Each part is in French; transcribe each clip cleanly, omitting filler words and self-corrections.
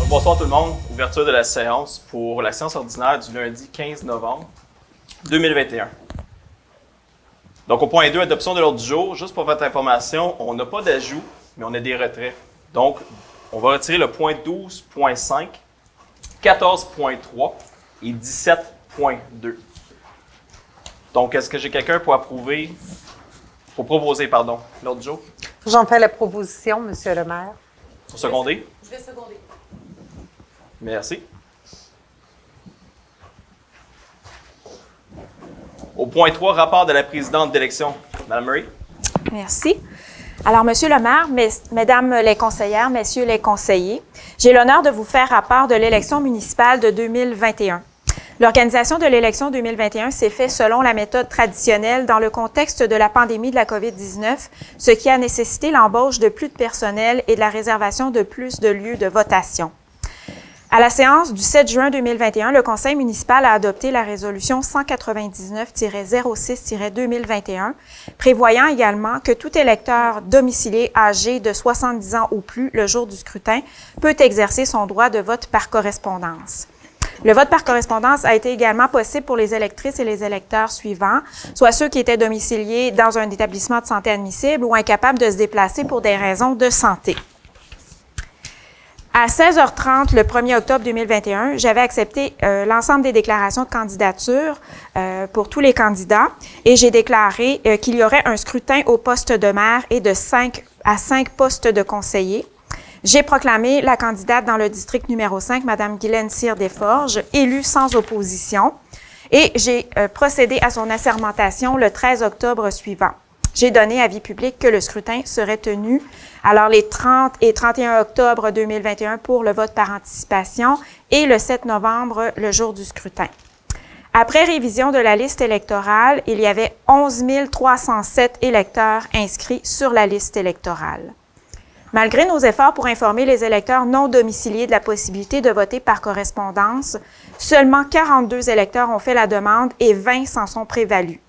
Bonsoir tout le monde. Ouverture de la séance pour la séance ordinaire du lundi 15 novembre 2021. Donc au point 2, adoption de l'ordre du jour. Juste pour votre information, on n'a pas d'ajout, mais on a des retraits. Donc on va retirer le point 12.5, 14.3 et 17.2. Donc est-ce que j'ai quelqu'un pour proposer l'ordre du jour? J'en fais la proposition, Monsieur le maire. Pour seconder? Je vais seconder. Merci. Au point 3, rapport de la présidente d'élection. Mme Murray. Merci. Alors, Monsieur le maire, Mesdames les conseillères, Messieurs les conseillers, j'ai l'honneur de vous faire rapport de l'élection municipale de 2021. L'organisation de l'élection 2021 s'est faite selon la méthode traditionnelle dans le contexte de la pandémie de la COVID-19, ce qui a nécessité l'embauche de plus de personnel et de la réservation de plus de lieux de votation. À la séance du 7 juin 2021, le Conseil municipal a adopté la résolution 199-06-2021, prévoyant également que tout électeur domicilié âgé de 70 ans ou plus le jour du scrutin peut exercer son droit de vote par correspondance. Le vote par correspondance a été également possible pour les électrices et les électeurs suivants, soit ceux qui étaient domiciliés dans un établissement de santé admissible ou incapables de se déplacer pour des raisons de santé. À 16h30, le 1er octobre 2021, j'avais accepté l'ensemble des déclarations de candidature pour tous les candidats et j'ai déclaré qu'il y aurait un scrutin au poste de maire et de 5 à 5 postes de conseiller. J'ai proclamé la candidate dans le district numéro 5, Mme Guylaine Cyr-Desforges, élue sans opposition, et j'ai procédé à son assermentation le 13 octobre suivant. J'ai donné avis public que le scrutin serait tenu alors les 30 et 31 octobre 2021 pour le vote par anticipation et le 7 novembre, le jour du scrutin. Après révision de la liste électorale, il y avait 11 307 électeurs inscrits sur la liste électorale. Malgré nos efforts pour informer les électeurs non domiciliés de la possibilité de voter par correspondance, seulement 42 électeurs ont fait la demande et 20 s'en sont prévalus.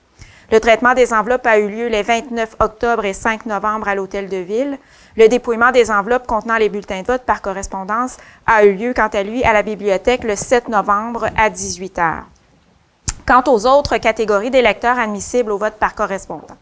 Le traitement des enveloppes a eu lieu les 29 octobre et 5 novembre à l'Hôtel de Ville. Le dépouillement des enveloppes contenant les bulletins de vote par correspondance a eu lieu, quant à lui, à la bibliothèque le 7 novembre à 18 h. Quant aux autres catégories d'électeurs admissibles au vote par correspondance,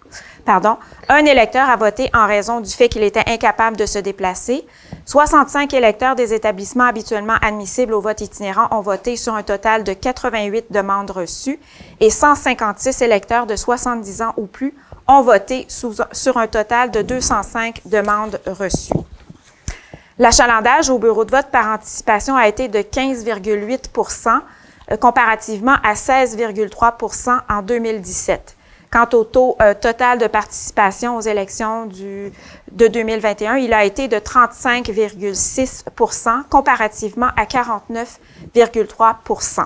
un électeur a voté en raison du fait qu'il était incapable de se déplacer. 65 électeurs des établissements habituellement admissibles au vote itinérant ont voté sur un total de 88 demandes reçues et 156 électeurs de 70 ans ou plus ont voté sur un total de 205 demandes reçues. L'achalandage au bureau de vote par anticipation a été de 15,8 % comparativement à 16,3 % en 2017. Quant au taux total de participation aux élections de 2021, il a été de 35,6 % comparativement à 49,3 %.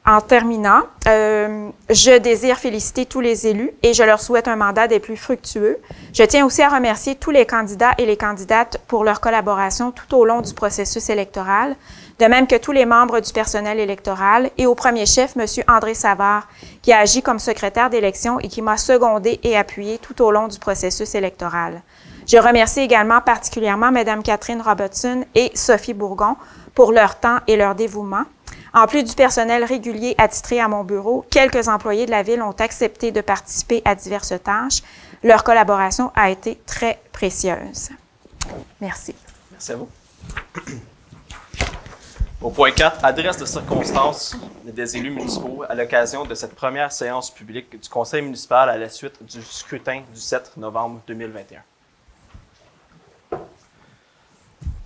En terminant, je désire féliciter tous les élus et je leur souhaite un mandat des plus fructueux. Je tiens aussi à remercier tous les candidats et les candidates pour leur collaboration tout au long du processus électoral, de même que tous les membres du personnel électoral et au premier chef, M. André Savard, qui a agi comme secrétaire d'élection et qui m'a secondé et appuyé tout au long du processus électoral. Je remercie également particulièrement Mme Catherine Robertson et Sophie Bourgon pour leur temps et leur dévouement. En plus du personnel régulier attitré à mon bureau, quelques employés de la Ville ont accepté de participer à diverses tâches. Leur collaboration a été très précieuse. Merci. Merci à vous. Au point 4, adresse de circonstances des élus municipaux à l'occasion de cette première séance publique du Conseil municipal à la suite du scrutin du 7 novembre 2021.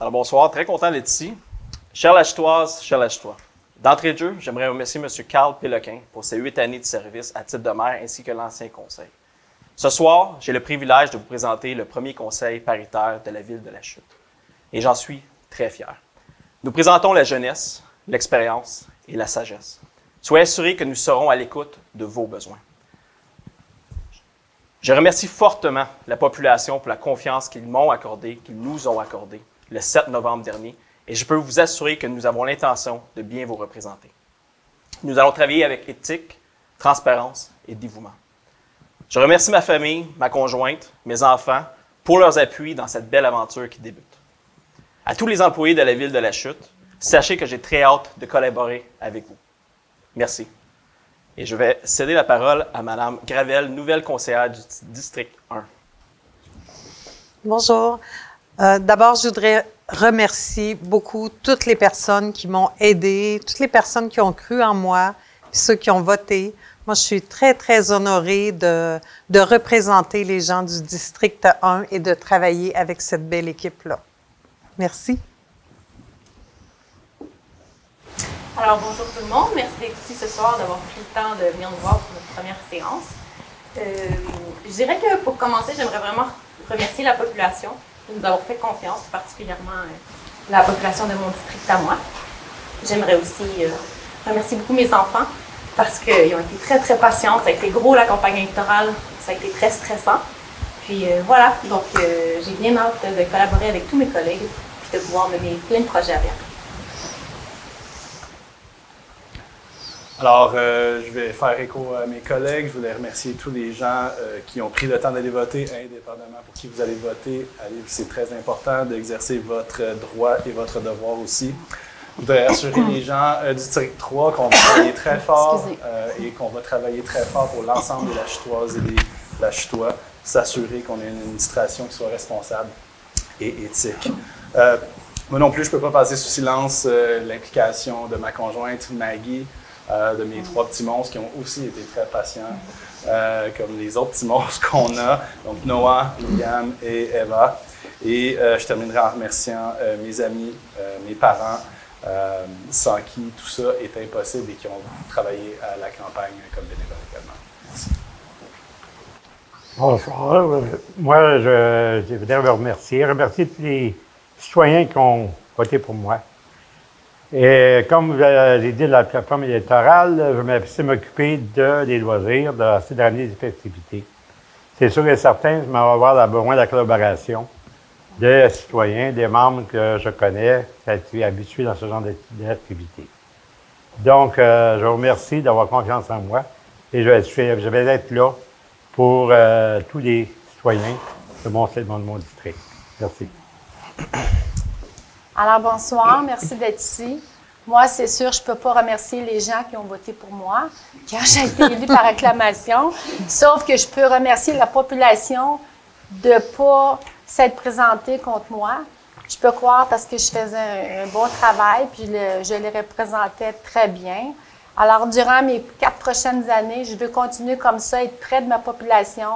Alors bonsoir, très content d'être ici. Chers Lachetoises, chers Lachetois, d'entrée de jeu, j'aimerais remercier M. Carl Péloquin pour ses 8 années de service à titre de maire ainsi que l'ancien conseil. Ce soir, j'ai le privilège de vous présenter le premier conseil paritaire de la ville de La Chute. Et j'en suis très fier. Nous présentons la jeunesse, l'expérience et la sagesse. Soyez assurés que nous serons à l'écoute de vos besoins. Je remercie fortement la population pour la confiance qu'ils m'ont accordée, qu'ils nous ont accordée le 7 novembre dernier et je peux vous assurer que nous avons l'intention de bien vous représenter. Nous allons travailler avec éthique, transparence et dévouement. Je remercie ma famille, ma conjointe, mes enfants pour leurs appuis dans cette belle aventure qui débute. À tous les employés de la Ville de La Chute, sachez que j'ai très hâte de collaborer avec vous. Merci. Et je vais céder la parole à Mme Gravel, nouvelle conseillère du district 1. Bonjour. D'abord, je voudrais remercier beaucoup toutes les personnes qui m'ont aidée, toutes les personnes qui ont cru en moi, puis ceux qui ont voté. Moi, je suis très, très honorée de représenter les gens du district 1 et de travailler avec cette belle équipe-là. Merci. Alors, bonjour tout le monde. Merci d'être ici ce soir, d'avoir pris le temps de venir nous voir pour notre première séance. Je dirais que pour commencer, j'aimerais vraiment remercier la population de nous avoir fait confiance, particulièrement la population de mon district à moi. J'aimerais aussi remercier beaucoup mes enfants parce qu'ils ont été très, très patients. Ça a été gros la campagne électorale, ça a été très stressant. Puis voilà, donc j'ai bien hâte de collaborer avec tous mes collègues et de pouvoir mener plein de projets à bien. Alors, je vais faire écho à mes collègues. Je voulais remercier tous les gens qui ont pris le temps d'aller voter, indépendamment pour qui vous allez voter. C'est très important d'exercer votre droit et votre devoir aussi. Je voudrais assurer les gens du district 3 qu'on va travailler très fort et qu'on va travailler très fort pour l'ensemble des Lachutoises et des Lachutois, s'assurer qu'on ait une administration qui soit responsable et éthique. Moi non plus, je ne peux pas passer sous silence l'implication de ma conjointe Maggie, de mes trois petits monstres qui ont aussi été très patients, comme les autres petits monstres qu'on a, donc Noah, Liam et Eva. Et je terminerai en remerciant mes amis, mes parents, sans qui tout ça est impossible et qui ont travaillé à la campagne comme bénévole également. Merci. Bonsoir. Moi, je voudrais vous remercier tous les citoyens qui ont voté pour moi. Et comme vous l'avez dit de la plateforme électorale, je vais m'occuper des loisirs, de ces dernières festivités. C'est sûr et certain, je vais avoir besoin de la collaboration des citoyens, des membres que je connais, qui sont habitués dans ce genre d'activité. Donc, je vous remercie d'avoir confiance en moi et je vais être là pour tous les citoyens de mon district. Merci. Alors, bonsoir. Merci d'être ici. Moi, c'est sûr, je ne peux pas remercier les gens qui ont voté pour moi, car j'ai été élue par acclamation, sauf que je peux remercier la population de ne pas s'être présentée contre moi. Je peux croire parce que je faisais un bon travail, puis je les représentais très bien. Alors, durant mes 4 prochaines années, je veux continuer comme ça, être près de ma population,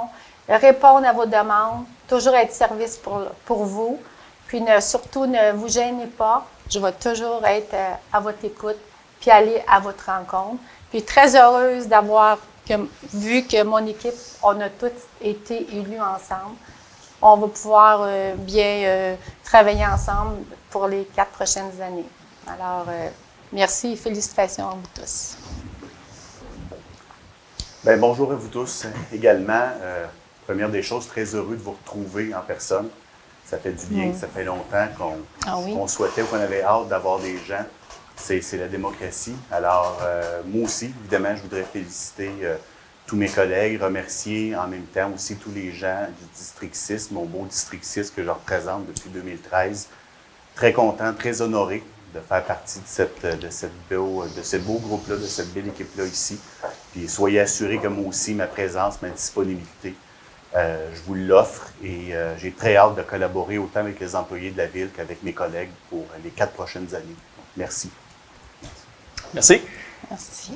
répondre à vos demandes, toujours être service pour vous. Puis surtout, ne vous gênez pas. Je vais toujours être à votre écoute, puis aller à votre rencontre. Puis très heureuse d'avoir vu que mon équipe, on a tous été élus ensemble. On va pouvoir bien travailler ensemble pour les 4 prochaines années. Alors, merci et félicitations à vous tous. Bien, bonjour à vous tous également. Première des choses, très heureux de vous retrouver en personne. Ça fait du bien, ça fait longtemps qu'on souhaitait ou qu'on avait hâte d'avoir des gens. C'est la démocratie. Alors, moi aussi, évidemment, je voudrais féliciter tous mes collègues, remercier en même temps aussi tous les gens du District 6, mon beau District 6 que je représente depuis 2013. Très content, très honoré de faire partie de ce beau groupe-là, de cette belle équipe-là ici. Puis soyez assurés que moi aussi, ma présence, ma disponibilité, je vous l'offre et j'ai très hâte de collaborer autant avec les employés de la Ville qu'avec mes collègues pour les 4 prochaines années. Merci. Merci. Merci.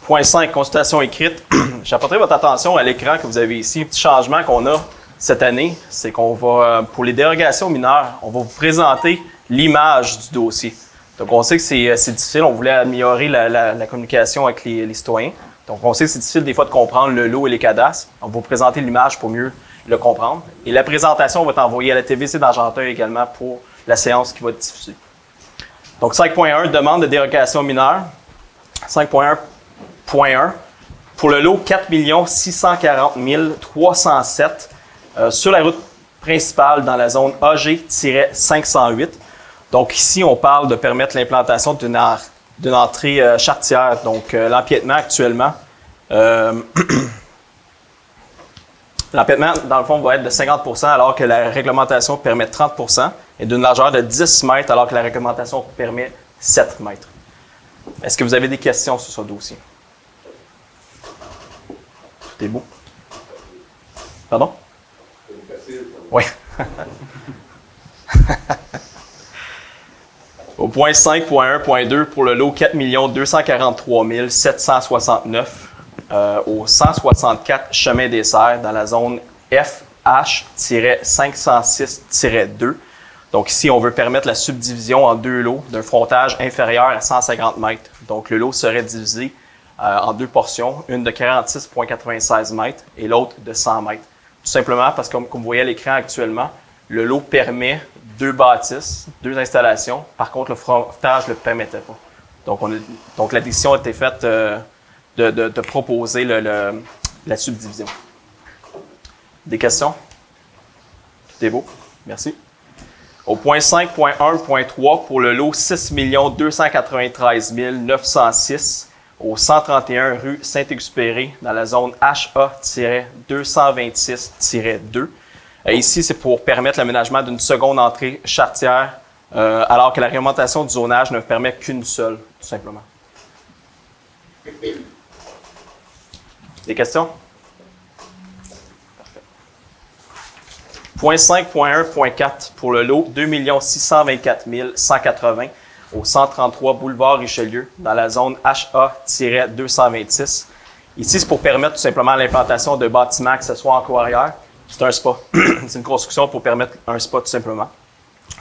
Point 5, consultation écrite. J'apporterai votre attention à l'écran que vous avez ici. Un petit changement qu'on a cette année, c'est qu'on va, pour les dérogations mineures, on va vous présenter l'image du dossier. Donc, on sait que c'est difficile. On voulait améliorer la communication avec les citoyens. Donc, on sait que c'est difficile des fois de comprendre le lot et les cadastres. On va vous présenter l'image pour mieux le comprendre. Et la présentation va être envoyée à la TVC d'Argenteuil également pour la séance qui va être diffusée. Donc, 5.1, demande de dérogation mineure. 5.1.1, pour le lot 4 640 307 sur la route principale dans la zone AG-508. Donc ici, on parle de permettre l'implantation d'une entrée charretière. Donc l'empiètement actuellement, l'empiètement, dans le fond, va être de 50 % alors que la réglementation permet 30 % et d'une largeur de 10 mètres alors que la réglementation permet 7 mètres. Est-ce que vous avez des questions sur ce dossier? Tout est beau. Pardon? Oui. Au point 5.1.2 pour le lot 4 243 769 au 164 chemin des Serres dans la zone FH-506-2. Donc ici, on veut permettre la subdivision en deux lots d'un frontage inférieur à 150 mètres. Donc le lot serait divisé en deux portions, une de 46,96 mètres et l'autre de 100 mètres. Tout simplement parce que, comme vous voyez à l'écran actuellement, le lot permet 2 bâtisses, 2 installations. Par contre, le frontage ne le permettait pas. Donc la décision a été faite de proposer la subdivision. Des questions? Tout est beau. Merci. Au point 5.1.3 pour le lot 6 293 906 au 131 rue Saint-Exupéry dans la zone HA-226-2. Ici, c'est pour permettre l'aménagement d'une seconde entrée charretière alors que la réglementation du zonage ne permet qu'une seule, tout simplement. Des questions? Parfait. Point 5.1.4 pour le lot 2 624 180 au 133 boulevard Richelieu dans la zone HA-226. Ici, c'est pour permettre tout simplement l'implantation de bâtiments accessoires en cour arrière. C'est un spa. C'est une construction pour permettre un spa tout simplement.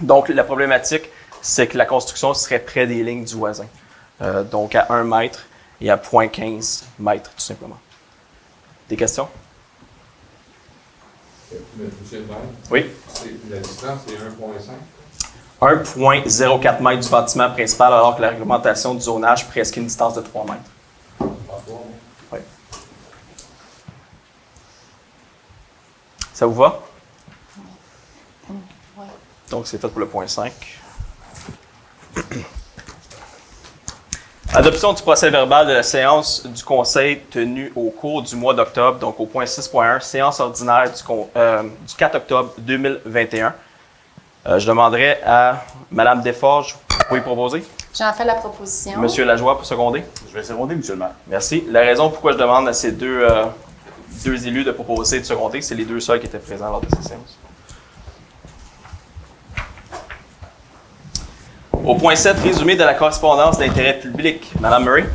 Donc, la problématique, c'est que la construction serait près des lignes du voisin. Donc, à 1 mètre et à 0.15 mètres, tout simplement. Des questions? Monsieur le maire? Oui. La distance, c'est 1,5? 1,04 mètres du bâtiment principal, alors que la réglementation du zonage presque une distance de 3 mètres. Oui. Ça vous va? Oui. Donc, c'est fait pour le point 5. Adoption du procès-verbal de la séance du Conseil tenue au cours du mois d'octobre, donc au point 6.1, séance ordinaire du 4 octobre 2021. Je demanderai à Mme Desforges, vous pouvez proposer? J'en fais la proposition. Monsieur Lajoie pour seconder? Je vais seconder, monsieur le maire. Merci. La raison pourquoi je demande à ces deux élus de proposer et de seconder, c'est les deux seuls qui étaient présents lors de cette séance. Au point 7, résumé de la correspondance d'intérêt public. Madame Murray.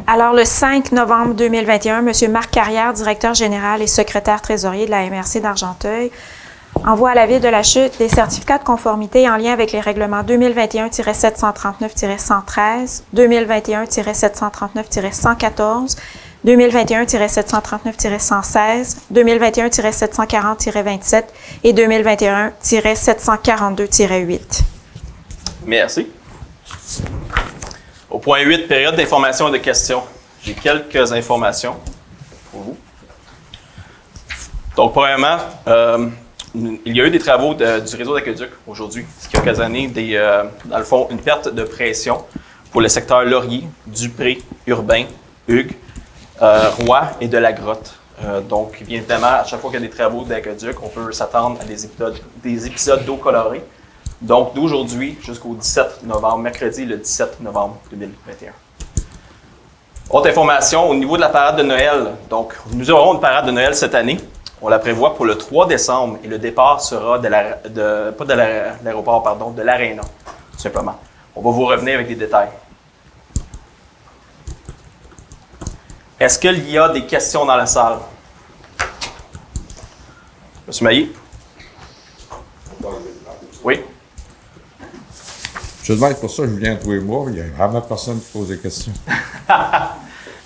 Alors, le 5 novembre 2021, M. Marc Carrière, directeur général et secrétaire trésorier de la MRC d'Argenteuil, envoie à la Ville de la Chute des certificats de conformité en lien avec les règlements 2021-739-113, 2021-739-114, 2021-739-116, 2021-740-27 et 2021-742-8. Merci. Au point 8, période d'information et de questions. J'ai quelques informations pour vous. Donc, premièrement, il y a eu des travaux du réseau d'aqueduc aujourd'hui, ce qui a occasionné, dans le fond, une perte de pression pour le secteur Laurier, Dupré, Urbain, Hugues, Roy et de la Grotte. Donc, bien évidemment, à chaque fois qu'il y a des travaux d'aqueduc, on peut s'attendre à des épisodes d'eau colorée. Donc, d'aujourd'hui jusqu'au 17 novembre, mercredi le 17 novembre 2021. Autre information, au niveau de la parade de Noël. Donc, nous aurons une parade de Noël cette année. On la prévoit pour le 3 décembre et le départ sera de l'Aréna, tout simplement. On va vous revenir avec des détails. Est-ce qu'il y a des questions dans la salle? Monsieur Mailly? Oui? Je demande pour ça que je viens tous les mois. Il y a vraiment personne qui pose des questions.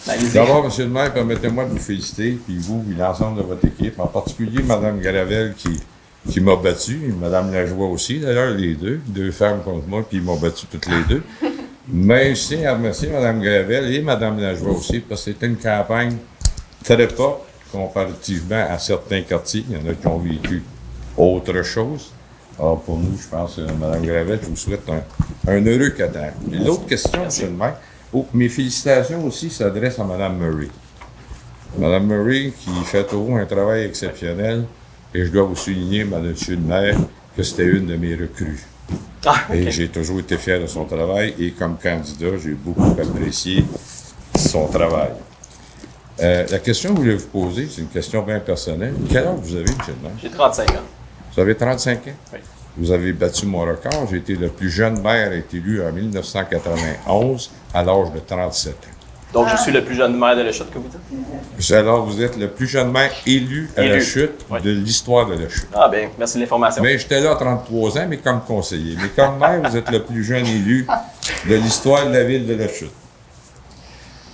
Allez-y. D'abord, monsieur le maire, permettez-moi de vous féliciter, puis vous, puis l'ensemble de votre équipe, en particulier Mme Garavel qui m'a battu, Mme Lajoie aussi, d'ailleurs, les deux femmes contre moi, puis ils m'ont battu toutes les deux. Mais je tiens à remercier Mme Garavel et Mme Lajoie aussi, parce que c'était une campagne très forte comparativement à certains quartiers. Il y en a qui ont vécu autre chose. Alors, pour nous, je pense, Mme Gravel, je vous souhaite un heureux Qatar. L'autre question, M. le maire, mes félicitations aussi s'adressent à Mme Murray. Mme Murray, qui fait toujours un travail exceptionnel, et je dois vous souligner, M. le maire, que c'était une de mes recrues. Et j'ai toujours été fier de son travail, et comme candidat, j'ai beaucoup apprécié son travail. La question que je voulais vous poser, c'est une question bien personnelle. Quel âge vous avez, M. le maire? J'ai 35 ans. Vous avez 35 ans? Oui. Vous avez battu mon record. J'ai été le plus jeune maire à être élu en 1991 à l'âge de 37 ans. Donc, je suis le plus jeune maire de la Chute, que vous dites? Alors, vous êtes le plus jeune maire élu à la Chute de l'histoire de la Chute. Ah bien, merci de l'information. Mais j'étais là à 33 ans, mais comme conseiller. Mais comme maire, vous êtes le plus jeune élu de l'histoire de la ville de la Chute.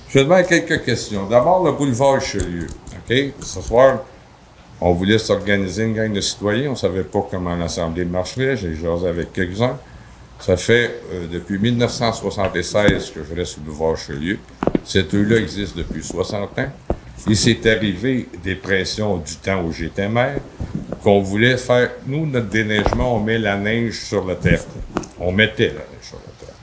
Je vais demander quelques questions. D'abord, le boulevard Richelieu. OK? Ce soir, on voulait s'organiser une gang de citoyens. On ne savait pas comment l'Assemblée marcherait. J'ai jasé avec quelques-uns. Ça fait depuis 1976 que je reste au boulevard Richelieu. Cette rue-là existe depuis 60 ans. Il s'est arrivé des pressions du temps où j'étais maire, qu'on voulait faire... Nous, notre déneigement, on met la neige sur le terrain. On mettait la neige sur le terrain.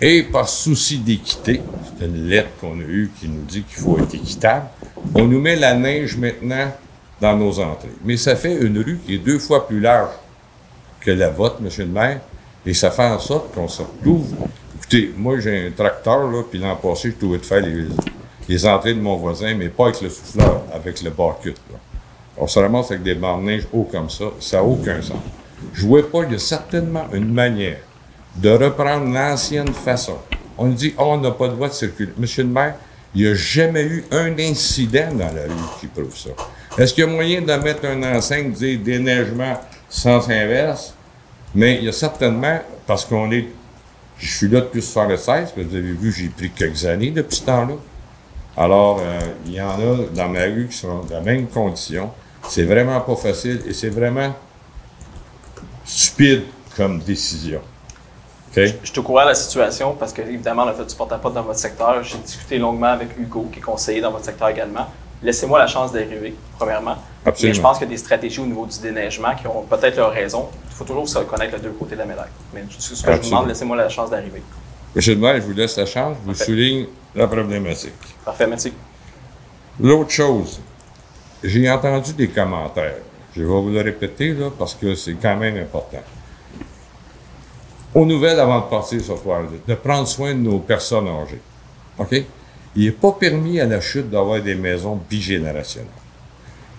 Et par souci d'équité, c'est une lettre qu'on a eue qui nous dit qu'il faut être équitable, on nous met la neige maintenant dans nos entrées. Mais ça fait une rue qui est 2 fois plus large que la vôtre, M. le maire, et ça fait en sorte qu'on se retrouve. Écoutez, moi, j'ai un tracteur, là, puis l'an passé, je trouvais de faire les entrées de mon voisin, mais pas avec le souffleur, avec le bar-cut. On se ramasse avec des barres de neige hauts comme ça n'a aucun sens. Je ne vois pas, il y a certainement une manière de reprendre l'ancienne façon. On dit, on n'a pas le droit de circuler. Monsieur le maire, il n'y a jamais eu un incident dans la rue qui prouve ça. Est-ce qu'il y a moyen de mettre une enseigne, dire déneigement sens inverse? Mais il y a certainement, parce je suis là depuis 1976, vous avez vu, j'ai pris quelques années depuis ce temps-là. Alors, il y en a dans ma rue qui sont dans la même condition. C'est vraiment pas facile et c'est vraiment stupide comme décision. Okay? Je suis au courant de la situation parce que, évidemment, on a fait du porte-à-porte dans votre secteur. J'ai discuté longuement avec Hugo, qui est conseiller dans votre secteur également. Laissez-moi la chance d'arriver, premièrement. Absolument. Mais je pense qu'il y a des stratégies au niveau du déneigement qui ont peut-être leur raison. Il faut toujours se reconnaître les deux côtés de la médaille. Mais ce que je vous demande, laissez-moi la chance d'arriver. Monsieur le maire, je vous laisse la chance. Je vous souligne la problématique. Parfait, merci. L'autre chose, j'ai entendu des commentaires. Je vais vous le répéter, là, parce que c'est quand même important. Aux nouvelles, avant de partir ce soir, de prendre soin de nos personnes âgées. OK? Il n'est pas permis à la Chute d'avoir des maisons bigénérationnelles.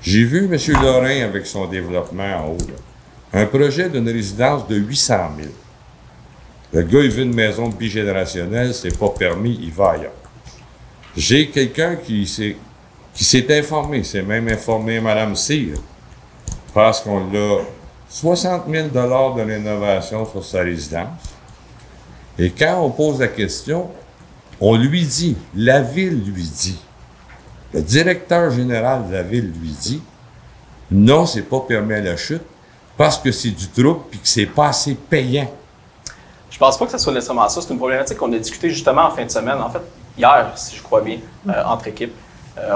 J'ai vu M. Lorrain avec son développement en haut, là, un projet d'une résidence de 800 000. Le gars, il veut une maison bigénérationnelle, c'est pas permis, il va ailleurs. J'ai quelqu'un qui s'est informé, s'est même informé Mme Cyr, parce qu'on l'a 60 000 $ de rénovation sur sa résidence. Et quand on pose la question, on lui dit, la ville lui dit, le directeur général de la ville lui dit, non, c'est pas permis à la Chute, parce que c'est du trouble et que c'est pas assez payant. Je pense pas que ce soit nécessairement ça. C'est une problématique qu'on a discutée justement en fin de semaine. En fait, hier, si je crois bien, entre équipes.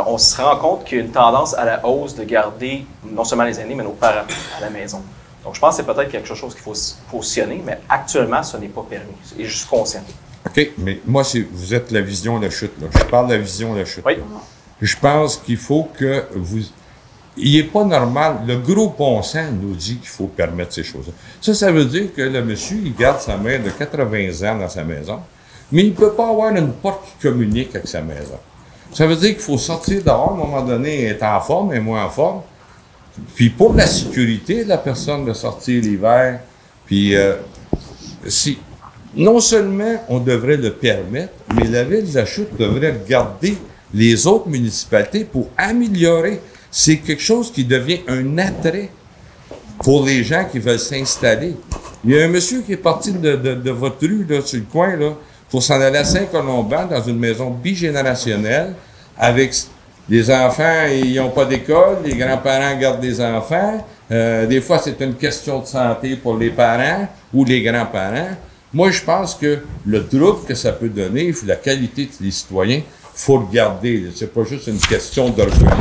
On se rend compte qu'il y a une tendance à la hausse de garder non seulement les aînés, mais nos parents à la maison. Donc, je pense que c'est peut-être quelque chose qu'il faut se positionner, mais actuellement, ce n'est pas permis. Et je suis conscient. OK, mais moi, vous êtes la vision de la Chute. Là. Je parle de la vision de la Chute. Oui. Je pense qu'il faut que vous... Il n'est pas normal. Le gros bon sens nous dit qu'il faut permettre ces choses-là. Ça veut dire que le monsieur, il garde sa mère de 80 ans dans sa maison, mais il ne peut pas avoir une porte qui communique avec sa maison. Ça veut dire qu'il faut sortir dehors, à un moment donné, être en forme et moins en forme. Puis pour la sécurité de la personne de sortir l'hiver, puis si non seulement on devrait le permettre, mais la ville de la Chute devrait regarder les autres municipalités pour améliorer. C'est quelque chose qui devient un attrait pour les gens qui veulent s'installer. Il y a un monsieur qui est parti de votre rue, là, sur le coin, là, pour s'en aller à Saint-Colomban, dans une maison bigénérationnelle, avec les enfants, ils n'ont pas d'école, les grands-parents gardent des enfants. Des fois, c'est une question de santé pour les parents ou les grands-parents. Moi, je pense que le trouble que ça peut donner, la qualité des citoyens, faut regarder. C'est pas juste une question de revenus.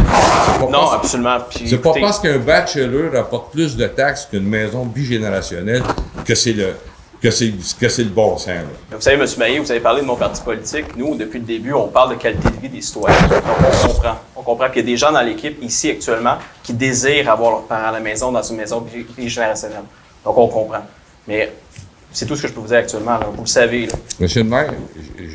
Non, absolument. C'est pas parce qu'un bachelor rapporte plus de taxes qu'une maison bigénérationnelle que c'est le bon sens. Là. Vous savez, M. Maillé, vous avez parlé de mon parti politique. Nous, depuis le début, on parle de qualité de vie des citoyens. Donc, on comprend qu'il y a des gens dans l'équipe, ici, actuellement, qui désirent avoir leurs parents à la maison, dans une maison bigénérationnelle. Donc, on comprend. Mais c'est tout ce que je peux vous dire actuellement. Là. Vous le savez. Là. Monsieur le maire,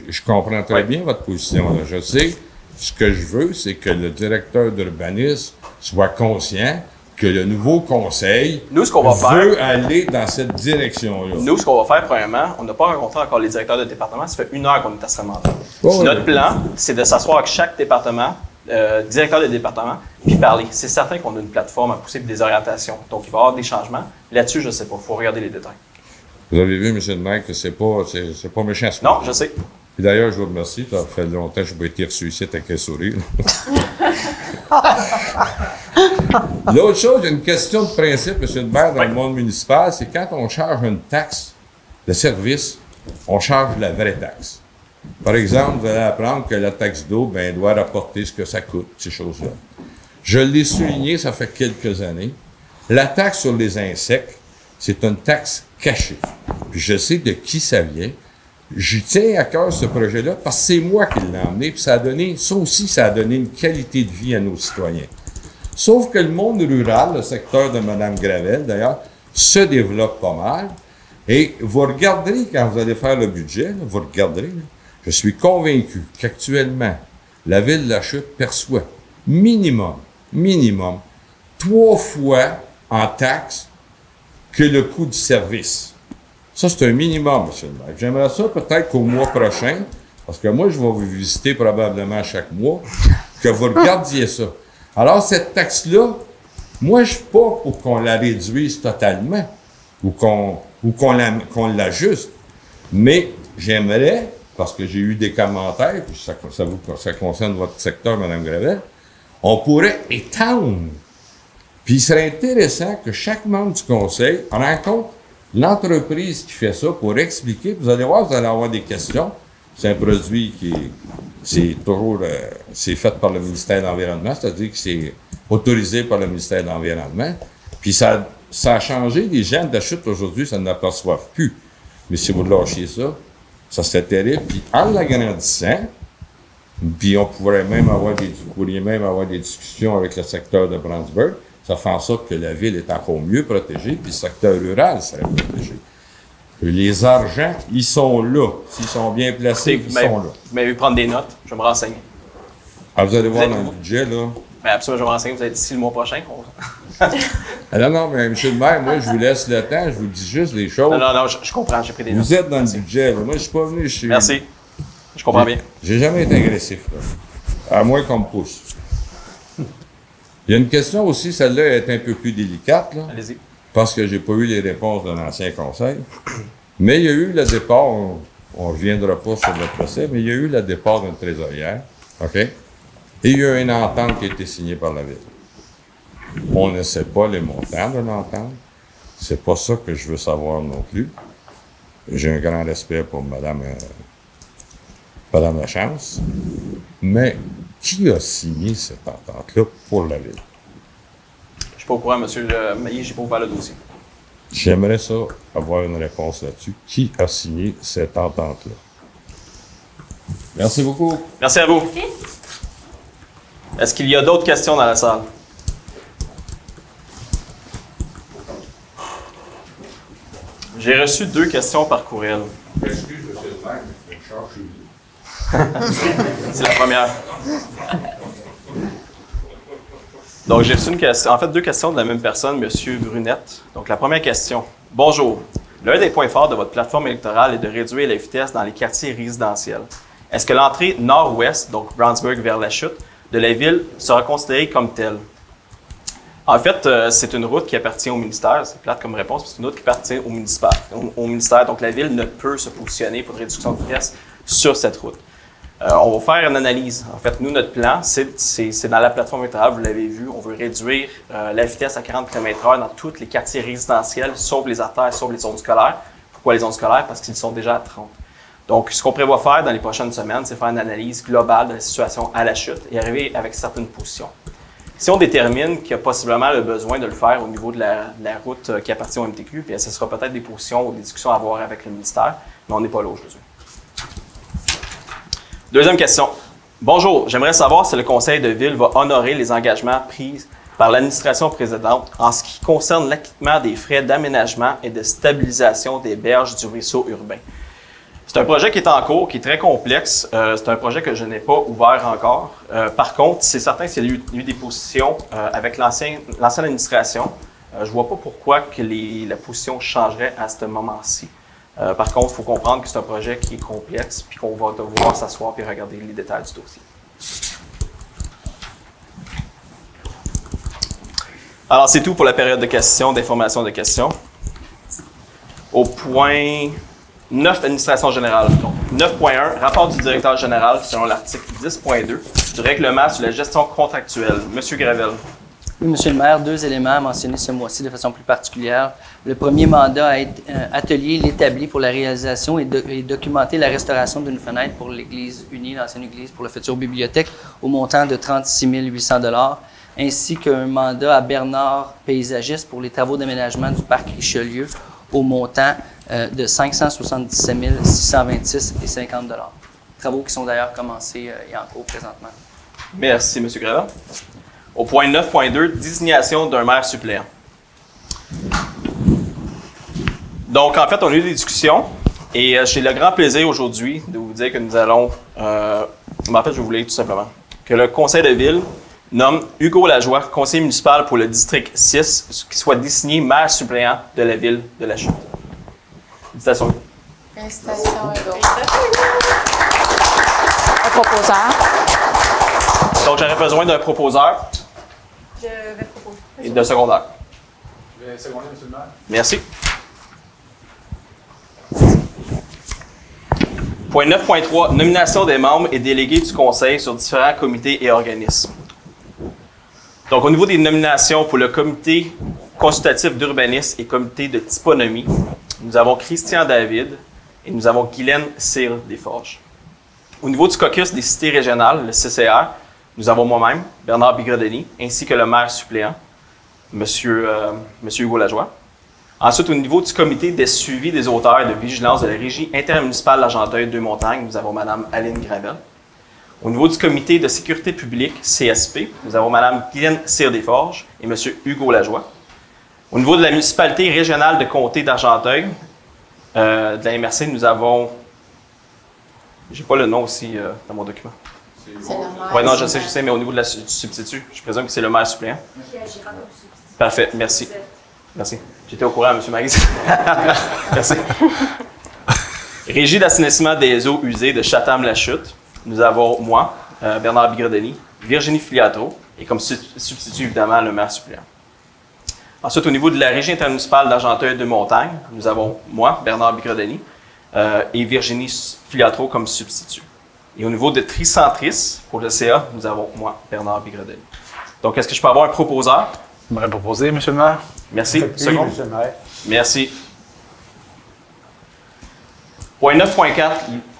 je comprends très bien votre position. Là. Je sais, ce que je veux, c'est que le directeur d'urbanisme soit conscient que le nouveau conseil veut aller dans cette direction-là. Nous, ce qu'on va faire, premièrement, on n'a pas rencontré encore les directeurs de département. Ça fait 1 heure qu'on est assermenté. Notre plan, c'est de s'asseoir avec chaque département, directeur de département, puis parler. C'est certain qu'on a une plateforme à pousser des orientations. Donc, il va y avoir des changements. Là-dessus, je ne sais pas. Il faut regarder les détails. Vous avez vu, M. le maire, que c'est pas méchant. Non, je sais. Puis d'ailleurs, je vous remercie. Ça fait longtemps que je n'ai pas été reçu ici avec un sourire. L'autre chose, il y a une question de principe, M. le maire, dans le monde municipal, c'est quand on charge une taxe de service, on charge la vraie taxe. Par exemple, vous allez apprendre que la taxe d'eau, doit rapporter ce que ça coûte, ces choses-là. Je l'ai souligné, ça fait quelques années. La taxe sur les insectes, c'est une taxe cachée. Puis je sais de qui ça vient. J'y tiens à cœur ce projet-là parce que c'est moi qui l'ai emmené, puis ça a donné une qualité de vie à nos citoyens. Sauf que le monde rural, le secteur de Mme Gravel, d'ailleurs, se développe pas mal. Et vous regarderez, quand vous allez faire le budget, vous regarderez, je suis convaincu qu'actuellement, la Ville de la Chute perçoit minimum, 3 fois en taxes que le coût du service. Ça, c'est un minimum, M. le maire. J'aimerais ça peut-être qu'au mois prochain, parce que moi, je vais vous visiter probablement chaque mois, que vous regardiez ça. Alors, cette taxe-là, moi, je ne suis pas pour qu'on la réduise totalement ou qu'on l'ajuste, mais j'aimerais, parce que j'ai eu des commentaires, puis ça concerne votre secteur, Mme Gravel, on pourrait étendre. Puis il serait intéressant que chaque membre du conseil rencontre l'entreprise qui fait ça pour expliquer. Vous allez voir, vous allez avoir des questions. C'est un produit c'est fait par le ministère de l'Environnement, c'est-à-dire que c'est autorisé par le ministère de l'Environnement. Puis ça a changé. Les gens de la Chute aujourd'hui, ça ne l'aperçoivent plus. Mais si vous lâchiez ça, ça serait terrible. Puis en l'agrandissant, puis on pourrait même avoir des discussions avec le secteur de Brandsburg. Ça fait en sorte que la ville est encore mieux protégée, puis le secteur rural serait protégé. Les argents, ils sont là. S'ils sont bien placés, ils sont là. Vous m'avez vu prendre des notes, je vais me renseigner. Ah, vous allez voir dans le budget, là. Bien, absolument, je vais me renseigner. Vous êtes d'ici le mois prochain. Non, mais M. le maire, moi, je vous laisse le temps, je vous dis juste les choses. Non, je comprends, j'ai pris des notes. Vous êtes dans le budget, là. Moi, je ne suis pas venu chez... Merci. Je comprends bien. J'ai jamais été agressif, là. À moins qu'on me pousse. Il y a une question aussi, celle-là est un peu plus délicate, là. Allez-y. Parce que j'ai pas eu les réponses de l'ancien conseil. Mais il y a eu le départ, on ne reviendra pas sur le procès, mais il y a eu le départ d'une trésorière, OK? Et il y a une entente qui a été signée par la Ville. On ne sait pas les montants de l'entente. C'est pas ça que je veux savoir non plus. J'ai un grand respect pour Madame Lachance. Mais qui a signé cette entente-là pour la Ville? Je ne suis pas au courant, M. le Maillé, je n'ai pas ouvert le dossier. J'aimerais ça avoir une réponse là-dessus. Qui a signé cette entente-là? Merci beaucoup. Merci à vous. Merci. Est-ce qu'il y a d'autres questions dans la salle? J'ai reçu 2 questions par courriel. Excuse, M. le maire, mais je charge chez vous. C'est la première. Donc, j'ai reçu 2 questions de la même personne, M. Brunette. Donc, la première question. Bonjour. L'un des points forts de votre plateforme électorale est de réduire la vitesse dans les quartiers résidentiels. Est-ce que l'entrée nord-ouest, donc Brandsburg vers la Chute, de la ville sera considérée comme telle? En fait, c'est une route qui appartient au ministère. C'est plate comme réponse, mais c'est une route qui appartient au ministère. Donc, la ville ne peut se positionner pour une réduction de vitesse sur cette route. On va faire une analyse. En fait, nous, notre plan, c'est dans la plateforme électorale, vous l'avez vu, on veut réduire la vitesse à 40 km/h dans tous les quartiers résidentiels, sauf les artères, sauf les zones scolaires. Pourquoi les zones scolaires? Parce qu'ils sont déjà à 30. Donc, ce qu'on prévoit faire dans les prochaines semaines, c'est faire une analyse globale de la situation à la chute et arriver avec certaines positions. Si on détermine qu'il y a possiblement le besoin de le faire au niveau de la route qui appartient au MTQ, puis ce sera peut-être des positions ou des discussions à avoir avec le ministère, mais on n'est pas là aujourd'hui. Deuxième question. Bonjour, j'aimerais savoir si le conseil de ville va honorer les engagements pris par l'administration précédente en ce qui concerne l'acquittement des frais d'aménagement et de stabilisation des berges du ruisseau urbain. C'est un projet qui est en cours, qui est très complexe. C'est un projet que je n'ai pas ouvert encore. Par contre, c'est certain qu'il y a eu des positions avec l'ancienne administration. Je ne vois pas pourquoi que la position changerait à ce moment-ci. Par contre, il faut comprendre que c'est un projet qui est complexe puis qu'on va devoir s'asseoir et regarder les détails du dossier. Alors, c'est tout pour la période de questions, d'information de questions. Au point 9, administration générale. Donc, 9.1, rapport du directeur général selon l'article 10.2 du règlement sur la gestion contractuelle. Monsieur Gravel. Oui, Monsieur le maire, 2 éléments à mentionner ce mois-ci de façon plus particulière. Le premier mandat atelier l'établit pour la réalisation et documenter la restauration d'une fenêtre pour l'Église unie, l'ancienne Église, pour la future bibliothèque, au montant de 36 800 $, ainsi qu'un mandat à Bernard Paysagiste pour les travaux d'aménagement du parc Richelieu, au montant de 577 626 et 50 $. Travaux qui sont d'ailleurs commencés et en cours présentement. Merci, M. Gravel. Au point 9.2, désignation d'un maire suppléant. Donc, en fait, on a eu des discussions et j'ai le grand plaisir aujourd'hui de vous dire que nous allons, en fait, je vais vous lire tout simplement, que le conseil de ville nomme Hugo Lajoie, conseiller municipal pour le district 6, qui soit désigné maire suppléant de la ville de La Chute. Félicitations. Félicitations, Hugo. Un proposeur. Donc, j'aurais besoin d'un proposeur. Je vais proposer. Et d'un secondaire. Je vais seconder, M. le maire. Merci. Point 9.3, nomination des membres et délégués du conseil sur différents comités et organismes. Donc, au niveau des nominations pour le comité consultatif d'urbanisme et comité de typonomie, nous avons Christian David et nous avons Guylaine Cyr Desforges. Au niveau du caucus des cités régionales, le CCR, nous avons moi-même, Bernard Bigredeni, ainsi que le maire suppléant, M. Hugo Lajoie. Ensuite, au niveau du comité de suivi des auteurs et de vigilance de la Régie intermunicipale d'Argenteuil-Deux-Montagnes, nous avons Mme Aline Gravel. Au niveau du comité de sécurité publique, CSP, nous avons Mme Guylaine Cyr Desforges et M. Hugo Lajoie. Au niveau de la municipalité régionale de comté d'Argenteuil, de la MRC, nous avons... J'ai pas le nom aussi dans mon document. Oui, non, je sais, mais au niveau du substitut, je présume que c'est le maire suppléant. Parfait, merci. Merci. J'étais au courant, M. Maris. Merci. Régie d'assainissement des eaux usées de Chatham-la-Chute, nous avons moi, Bernard Bigredeni, Virginie Filiatro, et comme substitut, évidemment, le maire suppléant. Ensuite, au niveau de la Régie intermunicipale d'Argenteuil-Deux-Montagnes, nous avons moi, Bernard Bigredeni, et Virginie Filiatro comme substitut. Et au niveau de Tricentris, pour le CA, nous avons moi, Bernard Bigredeni. Donc, est-ce que je peux avoir un proposeur? J'aimerais proposer, M. le maire. Merci. Oui, Second. M. le maire. Merci. Point 9.4,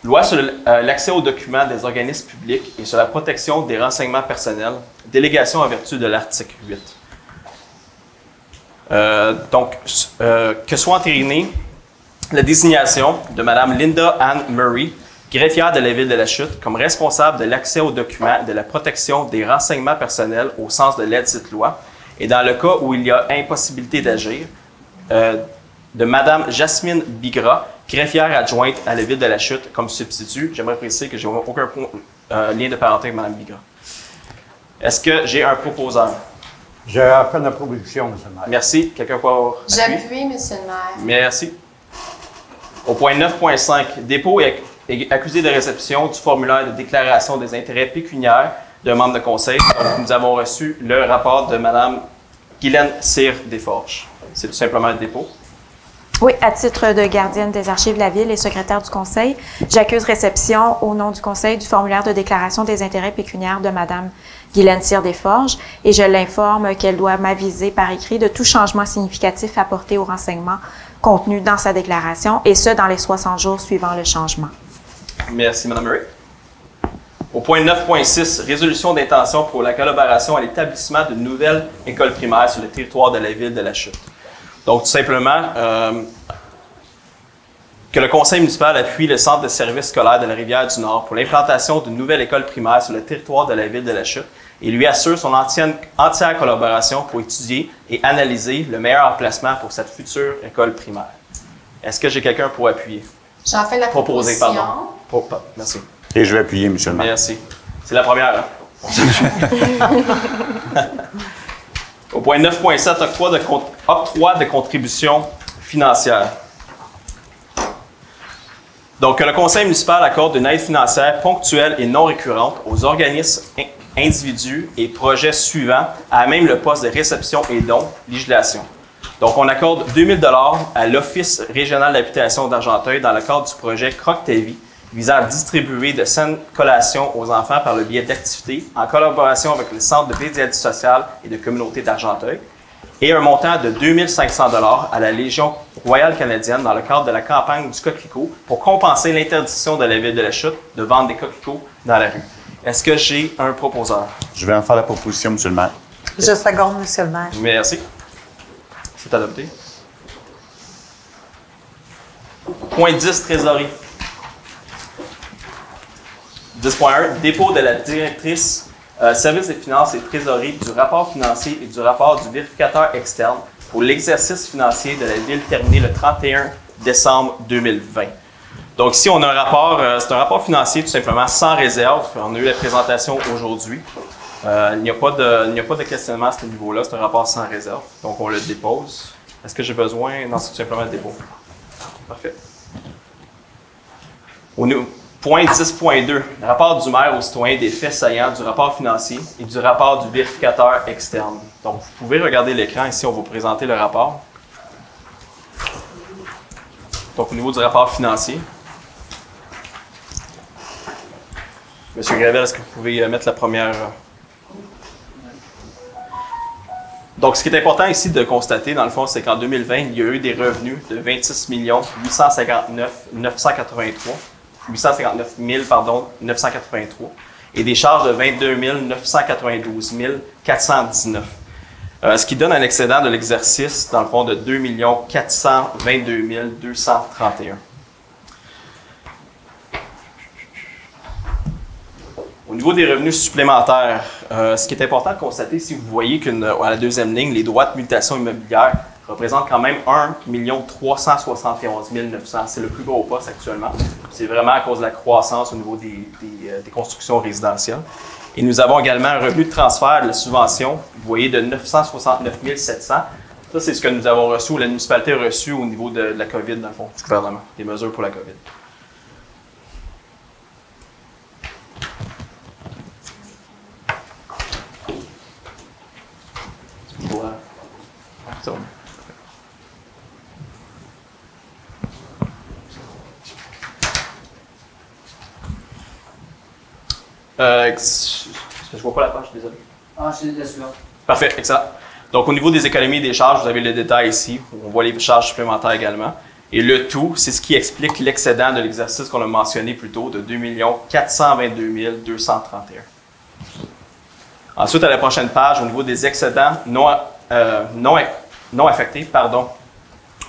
loi sur l'accès aux documents des organismes publics et sur la protection des renseignements personnels, délégation en vertu de l'article 8. Que soit entérinée la désignation de Mme Linda Ann Murray, greffière de la Ville de La Chute, comme responsable de l'accès aux documents et de la protection des renseignements personnels au sens de ladite loi, et dans le cas où il y a impossibilité d'agir, de Mme Jasmine Bigra, greffière adjointe à la Ville de La Chute, comme substitut. J'aimerais préciser que je n'ai aucun lien de parenté avec Mme Bigra. Est-ce que j'ai un proposeur? Je fais la proposition, M. le maire. Merci. Quelqu'un pour appuyer? J'appuie, M. le maire. Merci. Au point 9.5, dépôt et accusé de réception du formulaire de déclaration des intérêts pécuniaires d'un membre de conseil. Donc, nous avons reçu le rapport de Mme Guylaine Cyr Desforges. C'est tout simplement un dépôt. Oui, à titre de gardienne des archives de la Ville et secrétaire du Conseil, j'accuse réception au nom du Conseil du formulaire de déclaration des intérêts pécuniaires de Mme Guylaine Cyr Desforges et je l'informe qu'elle doit m'aviser par écrit de tout changement significatif apporté aux renseignements contenus dans sa déclaration et ce, dans les 60 jours suivant le changement. Merci, Mme Murray. Au point 9.6, résolution d'intention pour la collaboration à l'établissement d'une nouvelle école primaire sur le territoire de la ville de La Chute. Donc, tout simplement, que le conseil municipal appuie le centre de services scolaires de la Rivière-du-Nord pour l'implantation d'une nouvelle école primaire sur le territoire de la ville de La Chute et lui assure son entière collaboration pour étudier et analyser le meilleur emplacement pour cette future école primaire. Est-ce que j'ai quelqu'un pour appuyer? J'en fais la proposition. Merci. Et je vais appuyer, M. le maire. Merci. C'est la première. Hein? Au point 9.7, octroi de contribution financière. Donc, le conseil municipal accorde une aide financière ponctuelle et non récurrente aux organismes, individus et projets suivants à même le poste de réception et dons, législation. Donc, on accorde 2 000 $ à l'Office régional d'habitation d'Argenteuil dans le cadre du projet Croque ta vie, visant à distribuer de saines collations aux enfants par le biais d'activités en collaboration avec le Centre de pédiatrie sociale et de communauté d'Argenteuil, et un montant de 2 500 $ à la Légion royale canadienne dans le cadre de la campagne du coquelicot pour compenser l'interdiction de la ville de La Chute de vendre des coquelicots dans la rue. Est-ce que j'ai un proposeur? Je vais en faire la proposition, M. le maire. Je seconde, M. le maire. Merci. C'est adopté. Point 10, trésorerie. 10.1, dépôt de la directrice service des finances et trésorerie du rapport financier et du rapport du vérificateur externe pour l'exercice financier de la ville terminé le 31 décembre 2020. Donc ici, on a un rapport, c'est un rapport financier tout simplement sans réserve. On a eu la présentation aujourd'hui. Il n'y a pas de questionnement à ce niveau-là, c'est un rapport sans réserve. Donc on le dépose. Est-ce que j'ai besoin? Non, c'est tout simplement le dépôt. Parfait. Point 10.2, rapport du maire aux citoyens des faits saillants du rapport financier et du rapport du vérificateur externe. Donc, vous pouvez regarder l'écran. Ici, on va vous présenter le rapport. Donc, au niveau du rapport financier. Monsieur Gravel, est-ce que vous pouvez mettre la première... Donc, ce qui est important ici de constater, dans le fond, c'est qu'en 2020, il y a eu des revenus de 26 859 983. 859 983 et des charges de 22 992 419. Ce qui donne un excédent de l'exercice, dans le fond, de 2 422 231. Au niveau des revenus supplémentaires, ce qui est important de constater, si vous voyez qu'à la deuxième ligne, les droits de mutation immobilière représentent quand même 1 371 900. C'est le plus gros poste actuellement. C'est vraiment à cause de la croissance au niveau des constructions résidentielles. Et nous avons également un revenu de transfert de la subvention, vous voyez, de 969 700. Ça, c'est ce que nous avons reçu, ou la municipalité a reçu au niveau de la COVID, dans le fond, du gouvernement, des mesures pour la COVID. Voilà. Ça va. Je ne vois pas la page, désolé. Ah, c'est la suivante. Parfait, excellent. Donc, au niveau des économies et des charges, vous avez le détail ici. On voit les charges supplémentaires également. Et le tout, c'est ce qui explique l'excédent de l'exercice qu'on a mentionné plus tôt de 2 422 231. Ensuite, à la prochaine page, au niveau des excédents non affectés,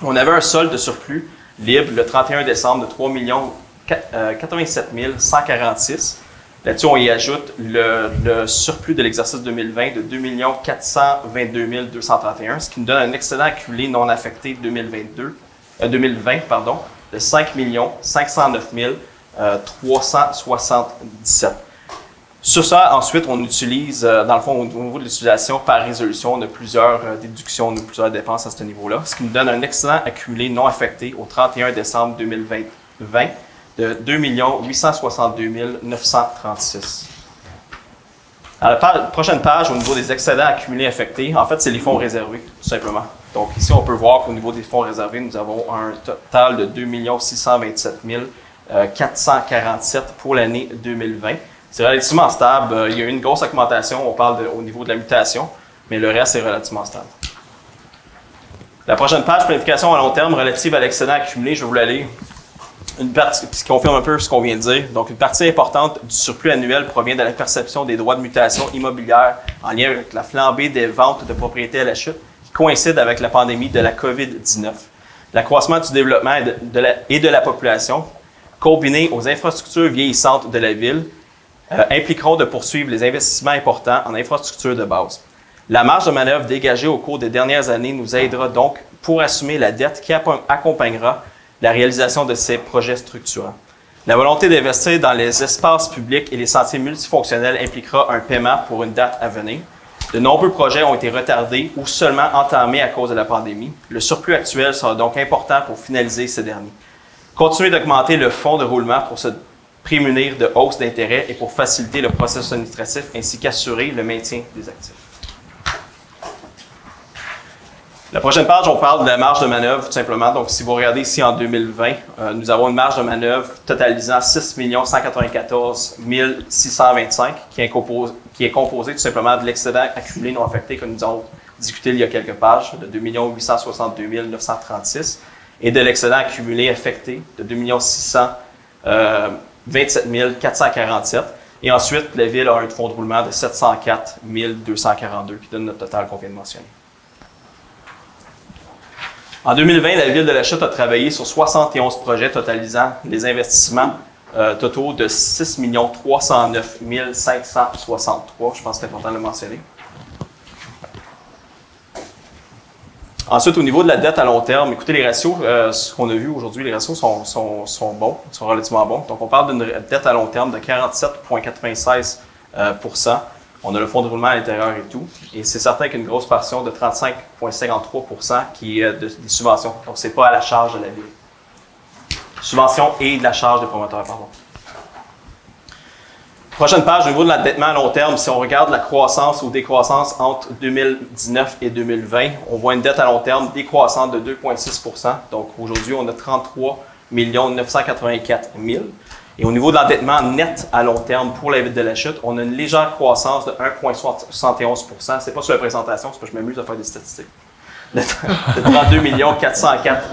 on avait un solde de surplus libre le 31 décembre de 3 87 146. Là-dessus, on y ajoute le surplus de l'exercice 2020 de 2 422 231, ce qui nous donne un excédent accumulé non affecté 2020 de 5 509 377. Sur ça, ensuite, on utilise, dans le fond, au niveau de l'utilisation par résolution, on a plusieurs déductions, on a plusieurs dépenses à ce niveau-là, ce qui nous donne un excédent accumulé non affecté au 31 décembre 2020 de 2 862 936. À la prochaine page, au niveau des excédents accumulés affectés, en fait, c'est les fonds réservés, tout simplement. Donc ici, on peut voir qu'au niveau des fonds réservés, nous avons un total de 2 627 447 pour l'année 2020. C'est relativement stable. Il y a eu une grosse augmentation, on parle au niveau de la mutation, mais le reste est relativement stable. La prochaine page, planification à long terme relative à l'excédent accumulé, je vais vous la lire. une partie, ce qui confirme un peu ce qu'on vient de dire. Donc, une partie importante du surplus annuel provient de la perception des droits de mutation immobilière en lien avec la flambée des ventes de propriétés à la chute qui coïncide avec la pandémie de la COVID-19. L'accroissement du développement et de la population, combiné aux infrastructures vieillissantes de la ville, impliqueront de poursuivre les investissements importants en infrastructures de base. La marge de manœuvre dégagée au cours des dernières années nous aidera donc pour assumer la dette qui accompagnera la réalisation de ces projets structurants. La volonté d'investir dans les espaces publics et les sentiers multifonctionnels impliquera un paiement pour une date à venir. De nombreux projets ont été retardés ou seulement entamés à cause de la pandémie. Le surplus actuel sera donc important pour finaliser ces derniers. Continuer d'augmenter le fonds de roulement pour se prémunir de hausses d'intérêt et pour faciliter le processus administratif ainsi qu'assurer le maintien des actifs. La prochaine page, on parle de la marge de manœuvre, tout simplement. Donc, si vous regardez ici en 2020, nous avons une marge de manœuvre totalisant 6 194 625 qui est composée tout simplement de l'excédent accumulé non affecté que nous avons discuté il y a quelques pages, de 2 862 936, et de l'excédent accumulé affecté de 2 627 447. Et ensuite, la Ville a un fonds de roulement de 704 242 qui donne notre total qu'on vient de mentionner. En 2020, la Ville de la Chute a travaillé sur 71 projets totalisant les investissements totaux de 6 309 563. Je pense que c'est important de le mentionner. Ensuite, au niveau de la dette à long terme, écoutez, les ratios, ce qu'on a vu aujourd'hui, les ratios sont bons, sont relativement bons. Donc, on parle d'une dette à long terme de 47,96 %. On a le fonds de roulement à l'intérieur et tout. Et c'est certain qu'une grosse portion de 35,53 % qui est des subventions. Donc, ce n'est pas à la charge de la Ville. Subventions et de la charge des promoteurs, pardon. Prochaine page, au niveau de l'endettement à long terme, si on regarde la croissance ou décroissance entre 2019 et 2020, on voit une dette à long terme décroissante de 2,6 %. Donc, aujourd'hui, on a 33 984 000. Et au niveau de l'endettement net à long terme pour la Ville de la Chute, on a une légère croissance de 1,71 %. Ce n'est pas sur la présentation, c'est parce que je m'amuse à faire des statistiques. De 32 404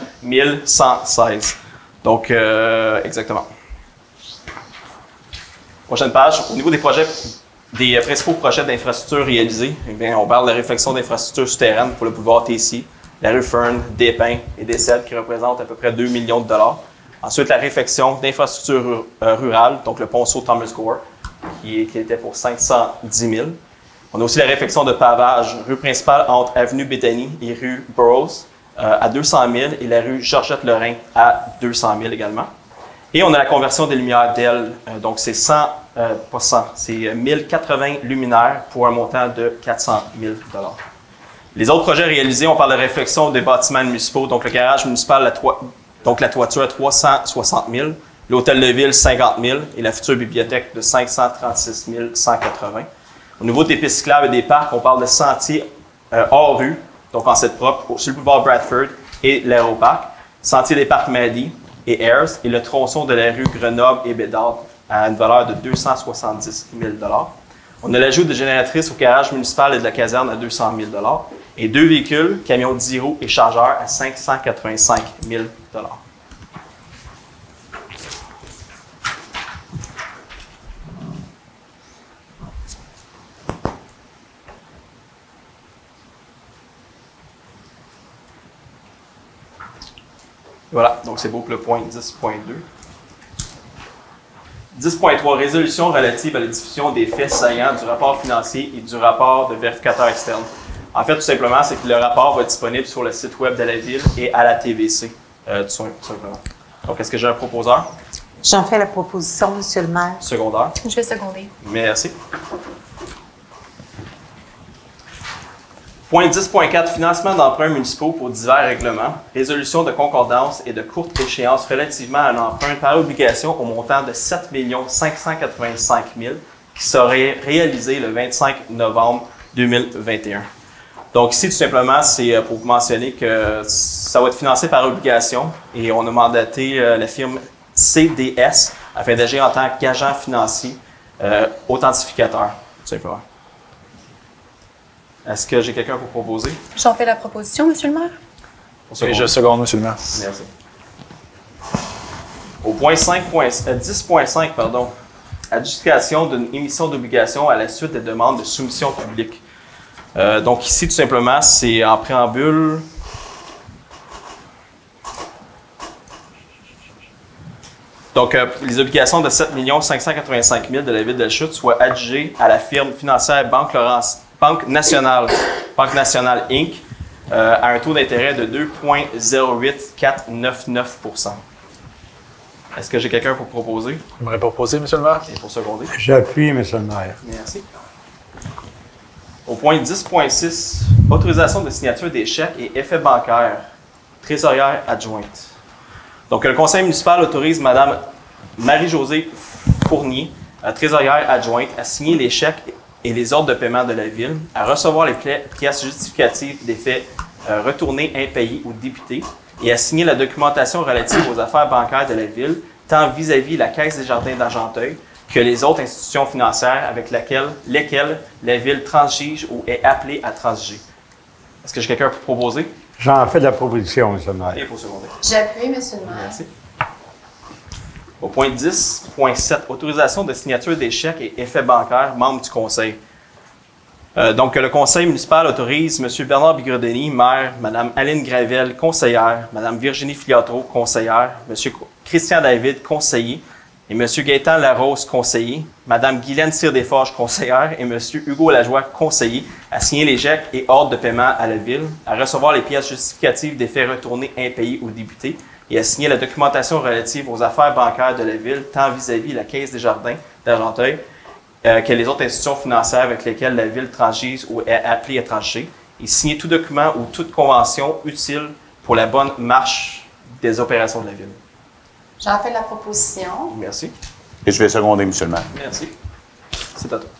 116. Donc, exactement. Prochaine page. Au niveau des principaux projets d'infrastructures réalisés, eh bien, on parle de la réfection d'infrastructures souterraines pour le boulevard Tessy, la rue Fern, des Pins et des Cèdres qui représentent à peu près 2 millions de dollars. Ensuite, la réfection d'infrastructures rurales, donc le ponceau Thomas Gore, qui était pour 510 000. On a aussi la réfection de pavage, rue principale entre avenue Bethany et rue Burroughs à 200 000 et la rue Georgette-Lorrain à 200 000 également. Et on a la conversion des lumières d'ailes, donc c'est 1080 luminaires pour un montant de 400 000 $. Les autres projets réalisés, on parle de réfection des bâtiments municipaux, donc le garage municipal, donc la toiture à 360 000, l'hôtel de ville 50 000 et la future bibliothèque de 536 180. Au niveau des pistes cyclables et des parcs, on parle de sentiers hors rue, donc en site propre, sur le boulevard Bradford et l'aéroparc, sentier des parcs Maddy et Ayers et le tronçon de la rue Grenoble et Bédard à une valeur de 270 000 $. On a l'ajout de génératrices au garage municipal et de la caserne à 200 000 $ et 2 véhicules, camions de 10 roues et chargeurs à 585 000 $. Voilà, donc c'est beau pour le point 10.2. 10.3, résolution relative à la diffusion des faits saillants du rapport financier et du rapport de vérificateur externe. En fait, tout simplement, c'est que le rapport va être disponible sur le site web de la Ville et à la TVC, tout simplement. Donc, est-ce que j'ai un proposeur? J'en fais la proposition, Monsieur le maire. Secondaire. Je vais seconder. Merci. Point 10.4, financement d'emprunts municipaux pour divers règlements, résolution de concordance et de courte échéance relativement à un emprunt par obligation au montant de 7 585 000 qui serait réalisé le 25 novembre 2021. Donc ici, tout simplement, c'est pour vous mentionner que ça va être financé par obligation et on a mandaté la firme CDS afin d'agir en tant qu'agent financier authentificateur, tout simplement. Est-ce que j'ai quelqu'un pour proposer? J'en fais la proposition, Monsieur le maire. Et je seconde, Monsieur le maire. Merci. Au point 10.5, pardon, adjudication d'une émission d'obligation à la suite des demandes de soumission publique. Donc ici, tout simplement, c'est en préambule. Donc, les obligations de 7 585 000 de la ville de Chute soient adjugées à la firme financière Banque Nationale Inc. À un taux d'intérêt de 2,08499 %. Est-ce que j'ai quelqu'un pour proposer? J'aimerais proposer, M. le maire. Et pour seconder? J'appuie, M. le maire. Merci. Au point 10.6, autorisation de signature des chèques et effets bancaires, trésorière adjointe. Donc, le conseil municipal autorise Mme Marie-Josée Fournier, trésorière adjointe, à signer les chèques et les ordres de paiement de la ville, à recevoir les pièces justificatives des faits retournés, impayés ou débités, et à signer la documentation relative aux affaires bancaires de la ville, tant vis-à-vis la Caisse des Jardins d'Argenteuil que les autres institutions financières avec lesquelles la ville transige ou est appelée à transiger. Est-ce que j'ai quelqu'un pour proposer? J'en fais de la proposition, M. le maire. Et pour seconder. J'appuie, M. le maire. Merci. Au point 10.7, autorisation de signature des chèques et effets bancaires, membres du conseil. Donc, le conseil municipal autorise M. Bernard Bigredeni, maire, Mme Aline Gravel, conseillère, Mme Virginie Filiatro, conseillère, M. Christian David, conseiller, et M. Gaétan Larose, conseiller, Mme Guylaine Cyr-Desforges, conseillère, et M. Hugo Lajoie, conseiller, à signer les chèques et ordres de paiement à la ville, à recevoir les pièces justificatives des faits retournés, impayés ou débités, et à signer la documentation relative aux affaires bancaires de la ville, tant vis-à-vis la Caisse des Jardins d'Argenteuil que les autres institutions financières avec lesquelles la ville transige ou est appelée à transiger, et signer tout document ou toute convention utile pour la bonne marche des opérations de la ville. J'en fais la proposition. Merci. Et je vais seconder, M. le maire. Merci. C'est à toi.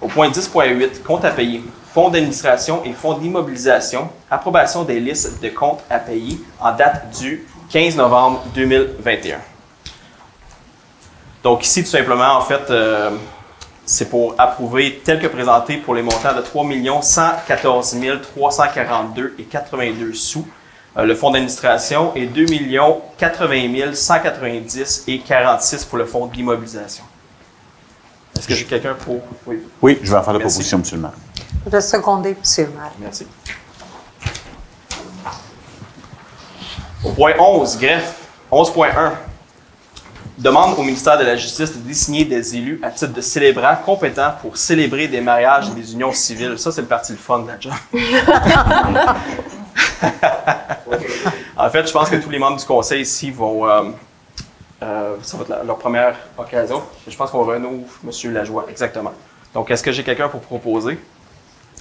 Au point 10.8, compte à payer. Fonds d'administration et fonds d'immobilisation. Approbation des listes de comptes à payer en date du 15 novembre 2021. Donc ici, tout simplement, en fait, c'est pour approuver tel que présenté pour les montants de 3 114 342,82 sous. Le fonds d'administration et 2 080 190,46 pour le fonds d'immobilisation. Est-ce que j'ai quelqu'un pour... Oui. Oui, je vais en faire la Merci. proposition, M. le maire. Je vais seconder, M. le maire. Merci. Au point 11, greffe, 11.1. Demande au ministère de la Justice de désigner des élus à titre de célébrants compétents pour célébrer des mariages et des unions civiles. Ça, c'est le parti le fun de la job. En fait, je pense que tous les membres du conseil ici vont... ça va être leur première occasion. Je pense qu'on renouvelle M. Lajoie. Exactement. Donc, est-ce que j'ai quelqu'un pour proposer?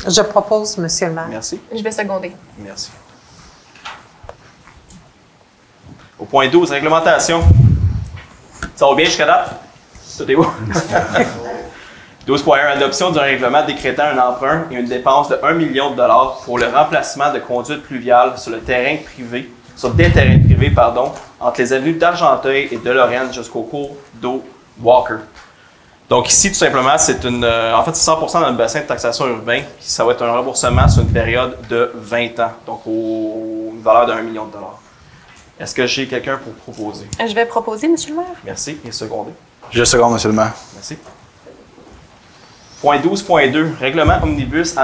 Je propose, M. le maire. Merci. Je vais seconder. Merci. Au point 12, réglementation. Ça va bien jusqu'à date? Tout est beau? 12.1, adoption d'un règlement décrétant un emprunt et une dépense de 1 million de dollars pour le remplacement de conduites pluviales sur des terrains privés, entre les avenues d'Argenteuil et de Lorraine jusqu'au cours d'eau Walker. Donc ici, tout simplement, c'est en fait, c'est 100% dans le bassin de taxation urbain, puis ça va être un remboursement sur une période de 20 ans, donc une valeur de 1 million de dollars. Est-ce que j'ai quelqu'un pour proposer? Je vais proposer, M. le maire. Merci. Et secondé. Je seconde, M. le maire. Merci. Point 12.2, règlement omnibus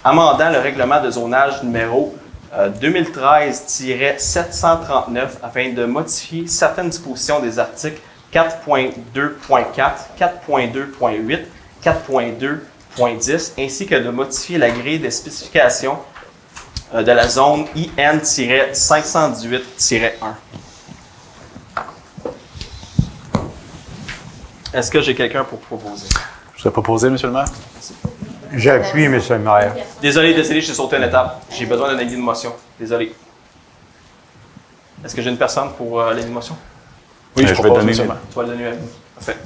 amendant le règlement de zonage numéro 2013-739 afin de modifier certaines dispositions des articles 4.2.4, 4.2.8, 4.2.10, ainsi que de modifier la grille des spécifications de la zone IN-518-1. Est-ce que j'ai quelqu'un pour proposer? Je vais proposer, M. le maire. Merci. J'appuie, M. le maire. Désolé, j'ai sauté une étape. J'ai besoin d'un avis de motion. Désolé. Est-ce que j'ai une personne pour l'avis de motion? Oui, je vais propose, donner. M. le maire. Tu vas le donner à lui. Parfait.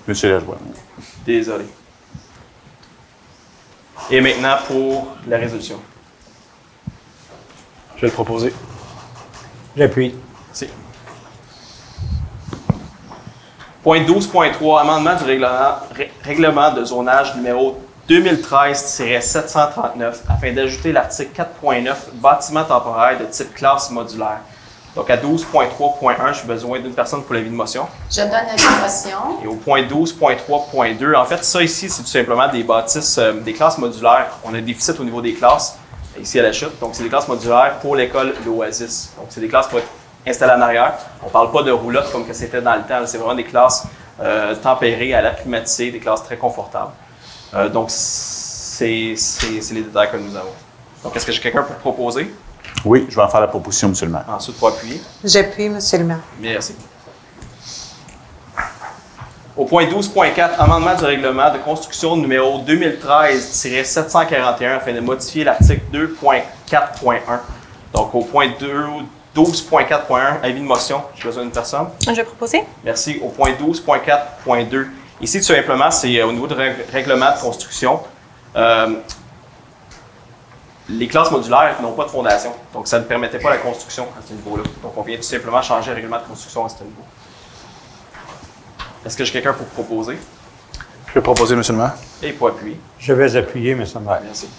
M. Lajoie. Désolé. Et maintenant pour la résolution. Je vais le proposer. J'appuie. Merci. Point 12.3, amendement du règlement de zonage numéro 2013-739 afin d'ajouter l'article 4.9 bâtiment temporaire de type classe modulaire Donc, à 12.3.1, j'ai besoin d'une personne pour la vie de motion. Je donne la vie de motion. Et au point 12.3.2, en fait, ça ici, c'est tout simplement des bâtisses, des classes modulaires. On a un déficit au niveau des classes, ici à la chute. Donc, c'est des classes modulaires pour l'école L'Oasis. Donc, c'est des classes pour être installées en arrière. On ne parle pas de roulotte comme que c'était dans le temps. C'est vraiment des classes tempérées, à l'air climatisé, des classes très confortables. Donc, c'est les détails que nous avons. Donc, est-ce que j'ai quelqu'un pour proposer? Oui, je vais en faire la proposition, M. le maire. Ensuite, pour appuyer. J'appuie, M. le maire. Merci. Au point 12.4, amendement du règlement de construction numéro 2013-741 afin de modifier l'article 2.4.1. Donc, au point 12.4.1, avis de motion, j'ai besoin d'une personne. Je vais proposer. Merci. Au point 12.4.2, ici, tout simplement, c'est au niveau du règlement de construction. Les classes modulaires n'ont pas de fondation, donc ça ne permettait pas la construction à ce niveau-là. Donc, on vient tout simplement changer le règlement de construction à ce niveau. Est-ce que j'ai quelqu'un pour proposer? Je vais proposer, M. le maire. Et pour appuyer. Je vais appuyer, M. le maire. Merci.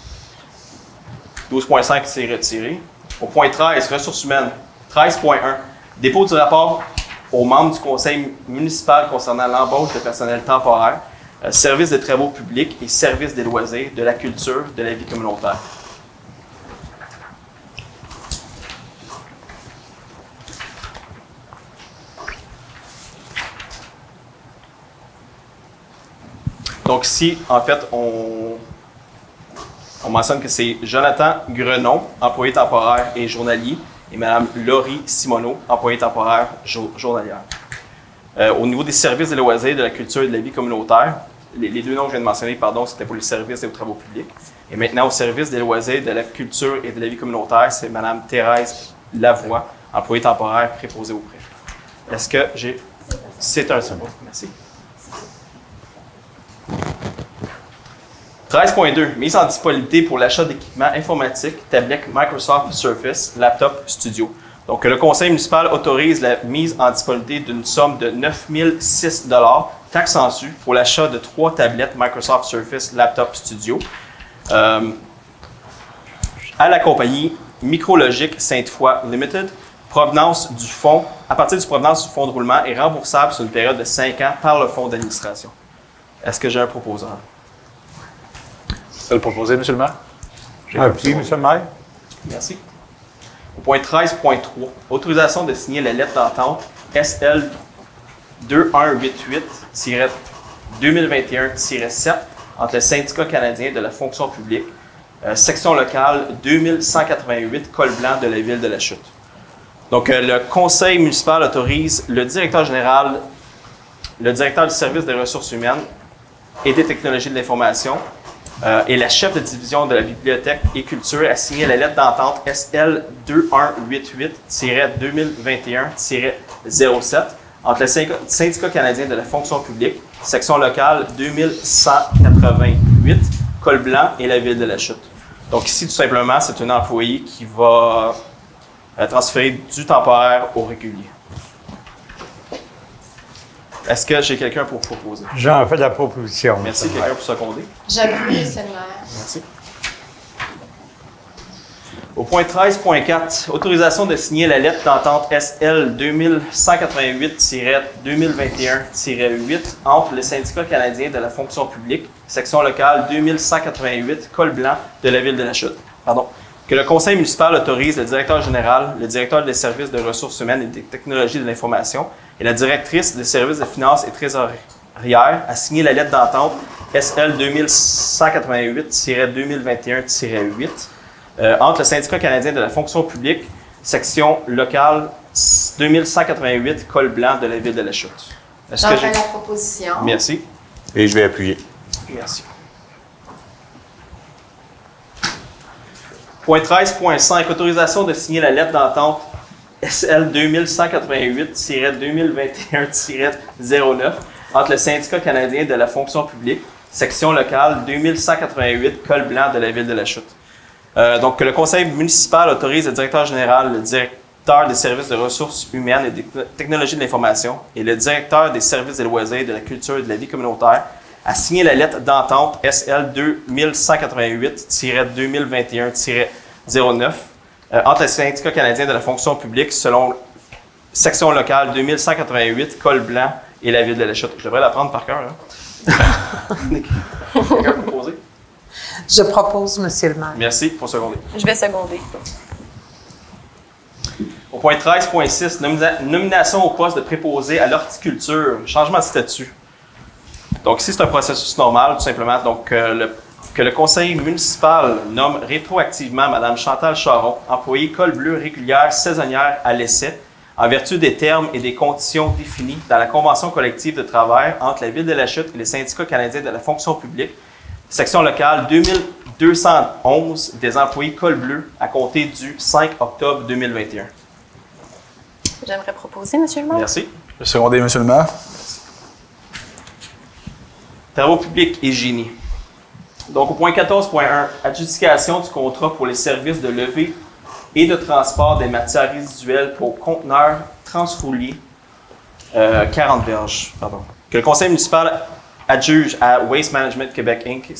12.5, c'est retiré. Au point 13, ressources humaines. 13.1, dépôt du rapport aux membres du conseil municipal concernant l'embauche de personnel temporaire, services des travaux publics et services des loisirs, de la culture, de la vie communautaire. Donc ici, en fait, on mentionne que c'est Jonathan Grenon, employé temporaire et journalier, et Mme Laurie Simoneau, employée temporaire journalière. Au niveau des services des loisirs, de la culture et de la vie communautaire, les deux noms que je viens de mentionner, pardon, c'était pour les services et aux travaux publics. Et maintenant, au service des loisirs, de la culture et de la vie communautaire, c'est Mme Thérèse Lavoie, employée temporaire préposée au préfet. Est-ce que j'ai... C'est un seul. Merci. 13.2, mise en disponibilité pour l'achat d'équipements informatiques, tablette Microsoft Surface, laptop studio. Donc, le conseil municipal autorise la mise en disponibilité d'une somme de 9 006 $, taxes en su, pour l'achat de 3 tablettes Microsoft Surface Laptop Studio à la compagnie Micrologique Sainte-Foy Limited, provenance du fonds, à partir du provenance du fonds de roulement et remboursable sur une période de 5 ans par le fonds d'administration. Est-ce que j'ai un proposant? Je vais le proposer, M. le maire. Appuyez, M. le maire. Merci. Au point 13.3, autorisation de signer la lettre d'entente SL 2188-2021-7 entre le syndicat canadien de la fonction publique, section locale 2188, Col Blanc de la ville de La Chute. Donc, le conseil municipal autorise le directeur général, le directeur du service des ressources humaines et des technologies de l'information, et la chef de division de la bibliothèque et culture a signé la lettre d'entente SL 2188-2021-07 entre le syndicat canadien de la fonction publique, section locale 2188, Col Blanc et la ville de La Chute. Donc ici, tout simplement, c'est un employé qui va transférer du temporaire au régulier. Est-ce que j'ai quelqu'un pour proposer? J'en fais la proposition. Merci. Quelqu'un pour seconder? J'appuie, M. le maire. Merci. Au point 13.4, autorisation de signer la lettre d'entente SL 2188-2021-8 entre le syndicat canadien de la fonction publique, section locale 2188, Col Blanc de la ville de La Chute. Pardon. Que le conseil municipal autorise le directeur général, le directeur des services de ressources humaines et des technologies de l'information et la directrice des services de finances et trésorière à signer la lettre d'entente SL 2188-2021-8 entre le syndicat canadien de la fonction publique, section locale 2188, Col Blanc de la ville de La Chute. J'en fais la proposition. Merci. Et je vais appuyer. Merci. Point 13.5, autorisation de signer la lettre d'entente SL 2188-2021-09 entre le syndicat canadien de la fonction publique, section locale 2188, Col Blanc de la ville de La Chute. Donc, le conseil municipal autorise le directeur général, le directeur des services de ressources humaines et des technologies de l'information et le directeur des services des loisirs, de la culture et de la vie communautaire à signer la lettre d'entente SL 2188-2021-09 entre les syndicats canadiens de la fonction publique selon section locale 2188, Col Blanc et la ville de la Chute. Je devrais l'apprendre par cœur. Quelqu'un peut proposer? Je propose, Monsieur le maire. Merci pour seconder. Je vais seconder. Au point 13.6, nomination au poste de préposé à l'horticulture, changement de statut. Donc ici, c'est un processus normal, tout simplement. Donc, que le conseil municipal nomme rétroactivement Mme Chantal Charon, employée col bleu régulière saisonnière à l'essai, en vertu des termes et des conditions définis dans la convention collective de travail entre la Ville de la Chute et les syndicats canadiens de la fonction publique, section locale 2211 des employés col bleu à compter du 5 octobre 2021. J'aimerais proposer, Monsieur le maire. Merci. Je vais seconder, Monsieur le maire. Travaux publics et génie. Donc, au point 14.1, adjudication du contrat pour les services de levée et de transport des matières résiduelles pour conteneurs transrouliers 40 verges. Pardon. Que le conseil municipal adjuge à Waste Management Québec Inc.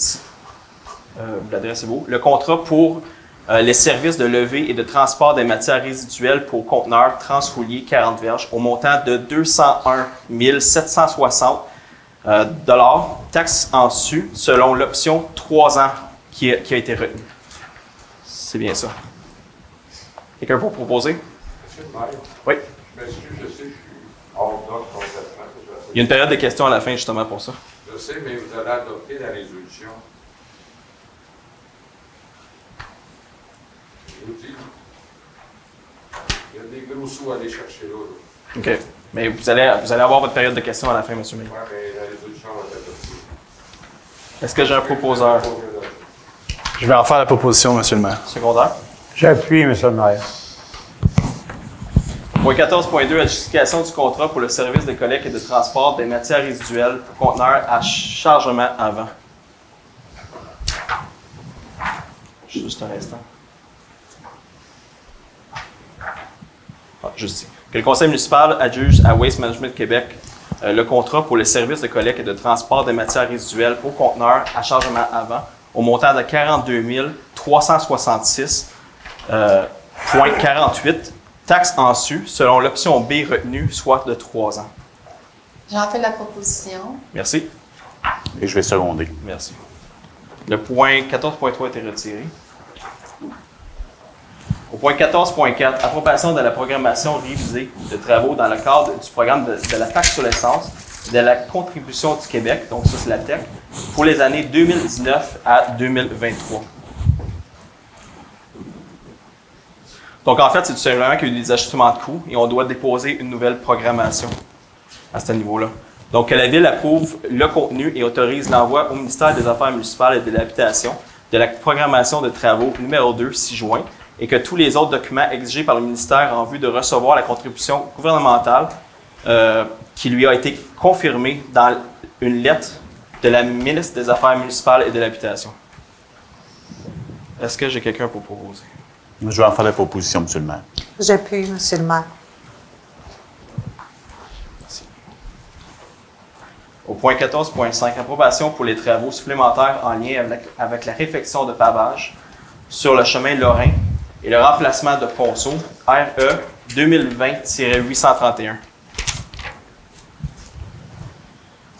L'adresse est beau. Le contrat pour les services de levée et de transport des matières résiduelles pour conteneurs transrouliers 40 verges au montant de 201 760 dollars, taxes en su, selon l'option 3 ans qui a été retenue. C'est bien ça. Quelqu'un pour proposer? Monsieur le maire. Oui. Je m'excuse, je sais, je suis hors d'ordre complètement. Il y a une période de questions à la fin, justement, pour ça. Je sais, mais vous allez adopter la résolution. Je vous dis, il y a des gros sous à aller chercher là. OK. Mais vous allez avoir votre période de questions à la fin, M. May. Oui, mais la résolution va être adoptée. Est-ce que j'ai un proposeur? Je vais en faire la proposition, Monsieur le maire. Secondaire? J'appuie, M. le maire. Point 14.2, adjudication du contrat pour le service de collecte et de transport des matières résiduelles pour conteneurs à chargement avant. Juste un instant. Juste ici. Que le conseil municipal adjuge à Waste Management Québec le contrat pour le service de collecte et de transport des matières résiduelles pour conteneurs à chargement avant au montant de 42 366,48 taxes en su selon l'option B retenue, soit de 3 ans. J'en fais la proposition. Merci. Et je vais seconder. Merci. Le point 14.3 a été retiré. Au point 14.4, approbation de la programmation révisée de travaux dans le cadre du programme de la taxe sur l'essence de la contribution du Québec, donc ça c'est la TEC, pour les années 2019 à 2023. Donc en fait, c'est tout simplement qu'il y a eu des ajustements de coûts et on doit déposer une nouvelle programmation à ce niveau-là. Donc que la Ville approuve le contenu et autorise l'envoi au ministère des Affaires municipales et de l'Habitation de la programmation de travaux numéro 2, 6 juin, et que tous les autres documents exigés par le ministère en vue de recevoir la contribution gouvernementale qui lui a été confirmée dans une lettre de la ministre des Affaires municipales et de l'Habitation. Est-ce que j'ai quelqu'un pour proposer? Je vais en faire la proposition, Monsieur le maire. J'appuie, Monsieur le maire. Merci. Au point 14.5, approbation pour les travaux supplémentaires en lien avec la réfection de pavage sur le chemin Lorrain et le remplacement de ponceau RE 2020-831.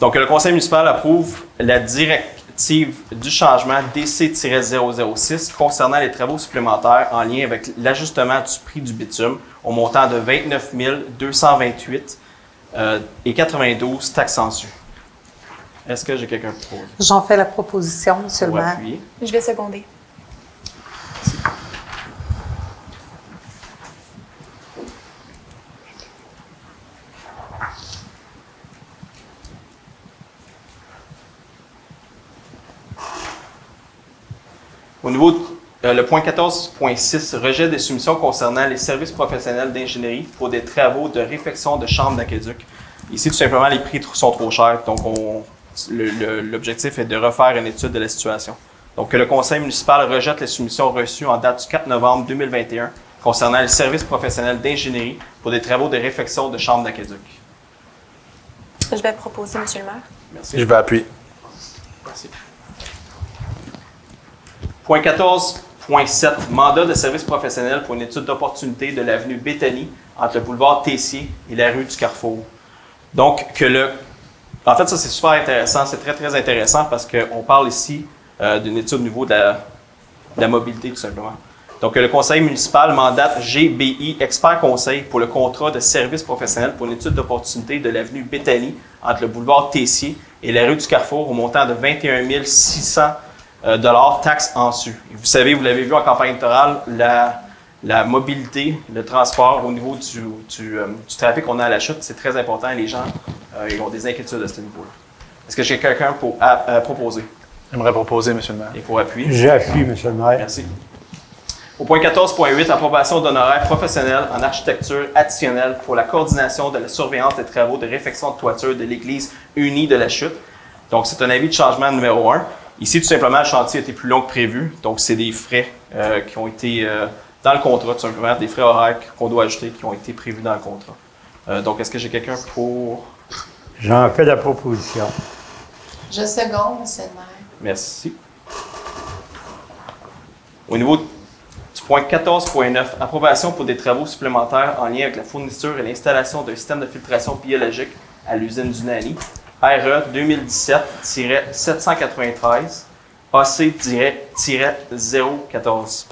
Donc, le conseil municipal approuve la directive du changement DC-006 concernant les travaux supplémentaires en lien avec l'ajustement du prix du bitume au montant de 29 228 et 92 taxes en su. Est-ce que j'ai quelqu'un pour proposer? J'en fais la proposition, Monsieur le Pour maire. appuyer. Je vais seconder. Au niveau le point 14.6, rejet des soumissions concernant les services professionnels d'ingénierie pour des travaux de réfection de chambres d'aqueduc. Ici, tout simplement, les prix sont trop chers, donc l'objectif est de refaire une étude de la situation. Donc, que le conseil municipal rejette les soumissions reçues en date du 4 novembre 2021 concernant les services professionnels d'ingénierie pour des travaux de réfection de chambres d'aqueduc. Je vais proposer, Monsieur le maire. Merci. Je vais appuyer. Merci. Point 14.7, Point 7, mandat de service professionnel pour une étude d'opportunité de l'avenue Béthanie entre le boulevard Tessier et la rue du Carrefour. Donc, en fait, ça, c'est super intéressant. C'est très, très intéressant parce qu'on parle ici d'une étude au niveau de la mobilité, tout simplement. Donc, le conseil municipal mandate GBI Expert Conseil pour le contrat de service professionnel pour une étude d'opportunité de l'avenue Béthanie entre le boulevard Tessier et la rue du Carrefour au montant de 21 600 taxes en su. Et vous savez, vous l'avez vu en campagne électorale, la mobilité, le transport au niveau du trafic qu'on a à la chute, c'est très important et les gens ils ont des inquiétudes à ce niveau-là. Est-ce que j'ai quelqu'un pour proposer? J'aimerais proposer, M. le maire. Et pour appuyer? J'appuie, M. le maire. Merci. Au point 14.8, approbation d'honoraires professionnels en architecture additionnelle pour la coordination de la surveillance des travaux de réfection de toiture de l'Église unie de la Chute. Donc, c'est un avis de changement numéro 1. Ici, tout simplement, le chantier a été plus long que prévu. Donc, c'est des frais qui ont été dans le contrat, tout simplement, des frais horaires qu'on doit ajouter qui ont été prévus dans le contrat. Donc, est-ce que j'ai quelqu'un pour... J'en fais la proposition. Je seconde, M. le maire. Merci. Au niveau du point 14.9, approbation pour des travaux supplémentaires en lien avec la fourniture et l'installation d'un système de filtration biologique à l'usine du Nani, RE 2017-793, AC-014.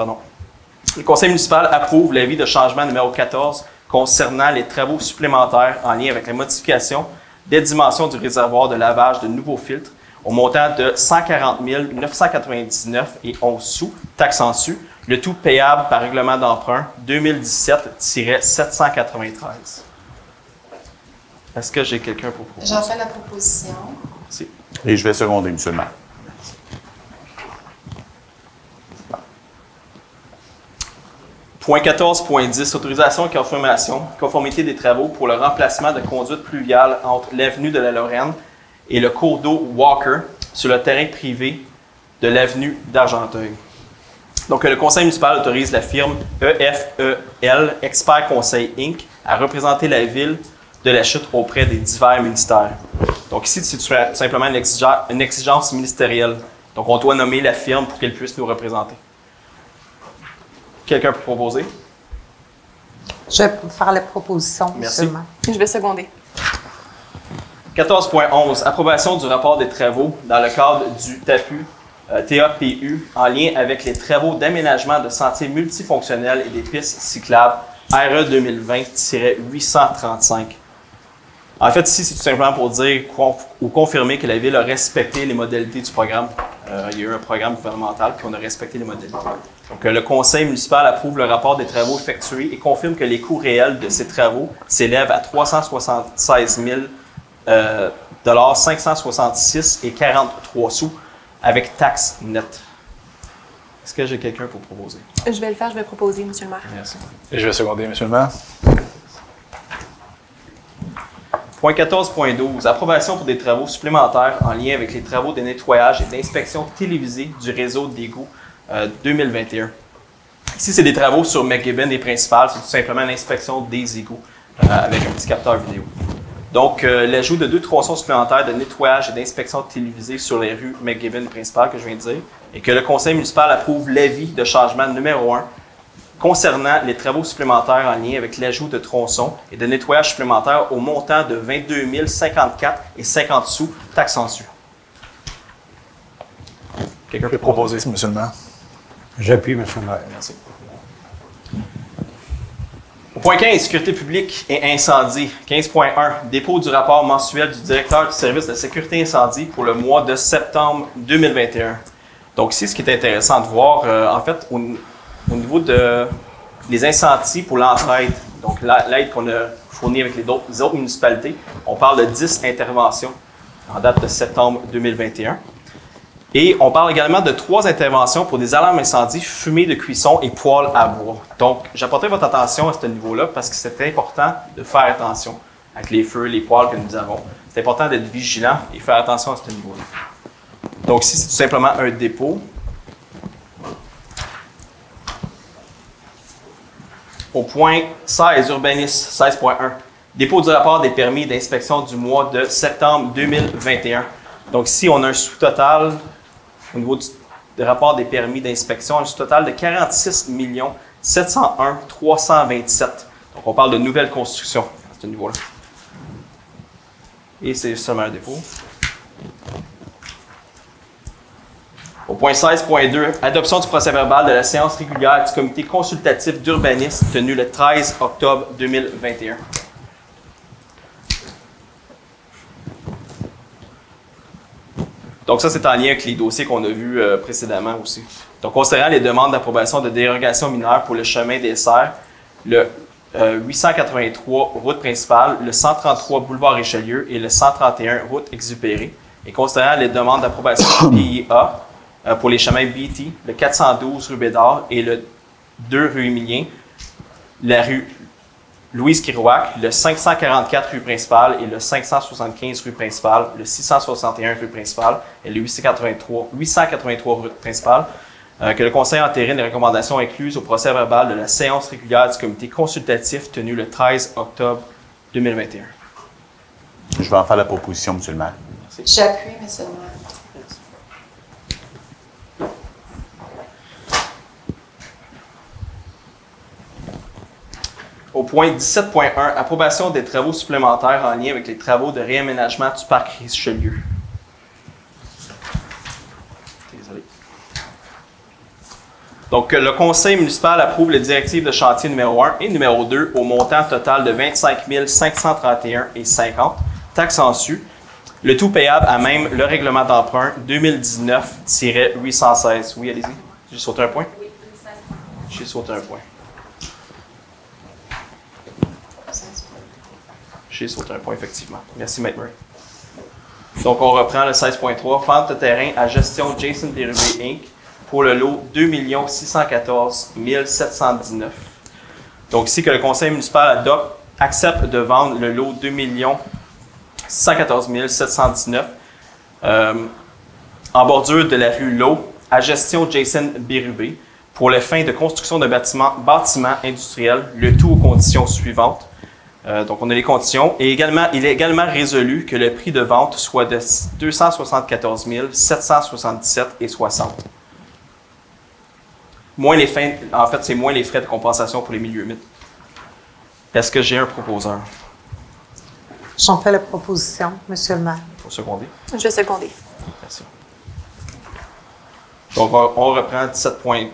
Le conseil municipal approuve l'avis de changement numéro 14 concernant les travaux supplémentaires en lien avec la modification des dimensions du réservoir de lavage de nouveaux filtres au montant de 140 999 et 11 sous, taxes en su, le tout payable par règlement d'emprunt 2017-793. Est-ce que j'ai quelqu'un pour proposer? J'en fais la proposition. Merci. Et je vais seconder, M. le maire. Point 14.10, autorisation et conformité des travaux pour le remplacement de conduite pluviale entre l'avenue de la Lorraine et le cours d'eau Walker sur le terrain privé de l'avenue d'Argenteuil. Donc, le conseil municipal autorise la firme EFEL Expert Conseil Inc. à représenter la ville de la Chute auprès des divers ministères. Donc, ici, c'est tout simplement une exigence ministérielle. Donc, on doit nommer la firme pour qu'elle puisse nous représenter. Quelqu'un peut proposer? Je vais faire la proposition. Merci. Seulement. Je vais seconder. 14.11, approbation du rapport des travaux dans le cadre du TAPU en lien avec les travaux d'aménagement de sentiers multifonctionnels et des pistes cyclables RE 2020-835. En fait, ici, c'est tout simplement pour dire ou confirmer que la Ville a respecté les modalités du programme. Il y a eu un programme gouvernemental, puis on a respecté les modalités. Donc, le conseil municipal approuve le rapport des travaux effectués et confirme que les coûts réels de ces travaux s'élèvent à 376 566 et 43 sous avec taxes nettes. Est-ce que j'ai quelqu'un pour proposer? Je vais le faire, je vais proposer, M. le maire. Merci. Et je vais seconder, M. le maire. Point 14.12, approbation pour des travaux supplémentaires en lien avec les travaux de nettoyage et d'inspection télévisée du réseau d'égouts 2021. Ici, c'est des travaux sur McGibbon et Principal, c'est tout simplement l'inspection des égouts avec un petit capteur vidéo. Donc, l'ajout de 2 tronçons supplémentaires de nettoyage et d'inspection télévisée sur les rues McGibbon et Principal, que je viens de dire, et que le conseil municipal approuve l'avis de changement numéro 1 concernant les travaux supplémentaires en lien avec l'ajout de tronçons et de nettoyage supplémentaires au montant de 22 054 et 50 sous, taxes en su. Quelqu'un peut proposer, M. le maire. J'appuie, M. le maire. Merci. Au point 15, sécurité publique et incendie. 15.1, dépôt du rapport mensuel du directeur du service de sécurité incendie pour le mois de septembre 2021. Donc ici, ce qui est intéressant de voir, en fait, au niveau des incendies pour l'entraide, donc l'aide qu'on a fournie avec les autres municipalités, on parle de 10 interventions en date de septembre 2021. Et on parle également de 3 interventions pour des alarmes incendie, fumée de cuisson et poêles à bois. Donc, j'apporterai votre attention à ce niveau-là parce que c'est important de faire attention avec les feux, les poêles que nous avons. C'est important d'être vigilant et faire attention à ce niveau-là. Donc, ici, c'est tout simplement un dépôt. Au point 16, urbanisme, 16.1. Dépôt du rapport des permis d'inspection du mois de septembre 2021. Donc ici, on a un sous-total au niveau de rapport des permis d'inspection, un total de 46 701 327. Donc, on parle de nouvelles constructions à ce niveau-là. Et c'est seulement un dépôt. Au point 16.2, adoption du procès-verbal de la séance régulière du comité consultatif d'urbanisme tenue le 13 octobre 2021. Donc ça, c'est en lien avec les dossiers qu'on a vus précédemment aussi. Donc, considérant les demandes d'approbation de dérogation mineure pour le chemin des Serres, le 883 route principale, le 133 boulevard Richelieu et le 131 route Exupéry, et considérant les demandes d'approbation de PIA pour les chemins BT, le 412 rue Bédard et le 2 rue Émilien, la rue Louise Kirouac, le 544 rue principale et le 575 rue principale, le 661 rue principale et le 883 rue principale, que le Conseil entérine les recommandations incluses au procès-verbal de la séance régulière du comité consultatif tenue le 13 octobre 2021. Je vais en faire la proposition, M. le maire. Merci. J'appuie, M. le maire. Au point 17.1, approbation des travaux supplémentaires en lien avec les travaux de réaménagement du parc Richelieu. Désolé. Donc, le conseil municipal approuve les directives de chantier numéro 1 et numéro 2 au montant total de 25 531,50 taxes en su, le tout payable à même le règlement d'emprunt 2019-816. Oui, allez-y. J'ai sauté un point? Oui, j'ai sauté un point. J'ai sauté un point, effectivement. Merci, Maître Murray. Donc, on reprend le 16.3. Vente de terrain à gestion Jason Dérubé Inc. pour le lot 2 614 719. Donc, ici, que le conseil municipal accepte de vendre le lot 2 614 719 en bordure de la rue Lowe à gestion Jason Bérubé pour les fins de construction de bâtiments industriels, le tout aux conditions suivantes. Donc, on a les conditions. Et également, il est également résolu que le prix de vente soit de 274 777,60. Moins les fins, en fait, c'est moins les frais de compensation pour les milieux humides. Est-ce que j'ai un proposeur? J'en fais la proposition, M. le maire. Pour seconder? Je vais seconder. Merci. Donc, on reprend 17.1.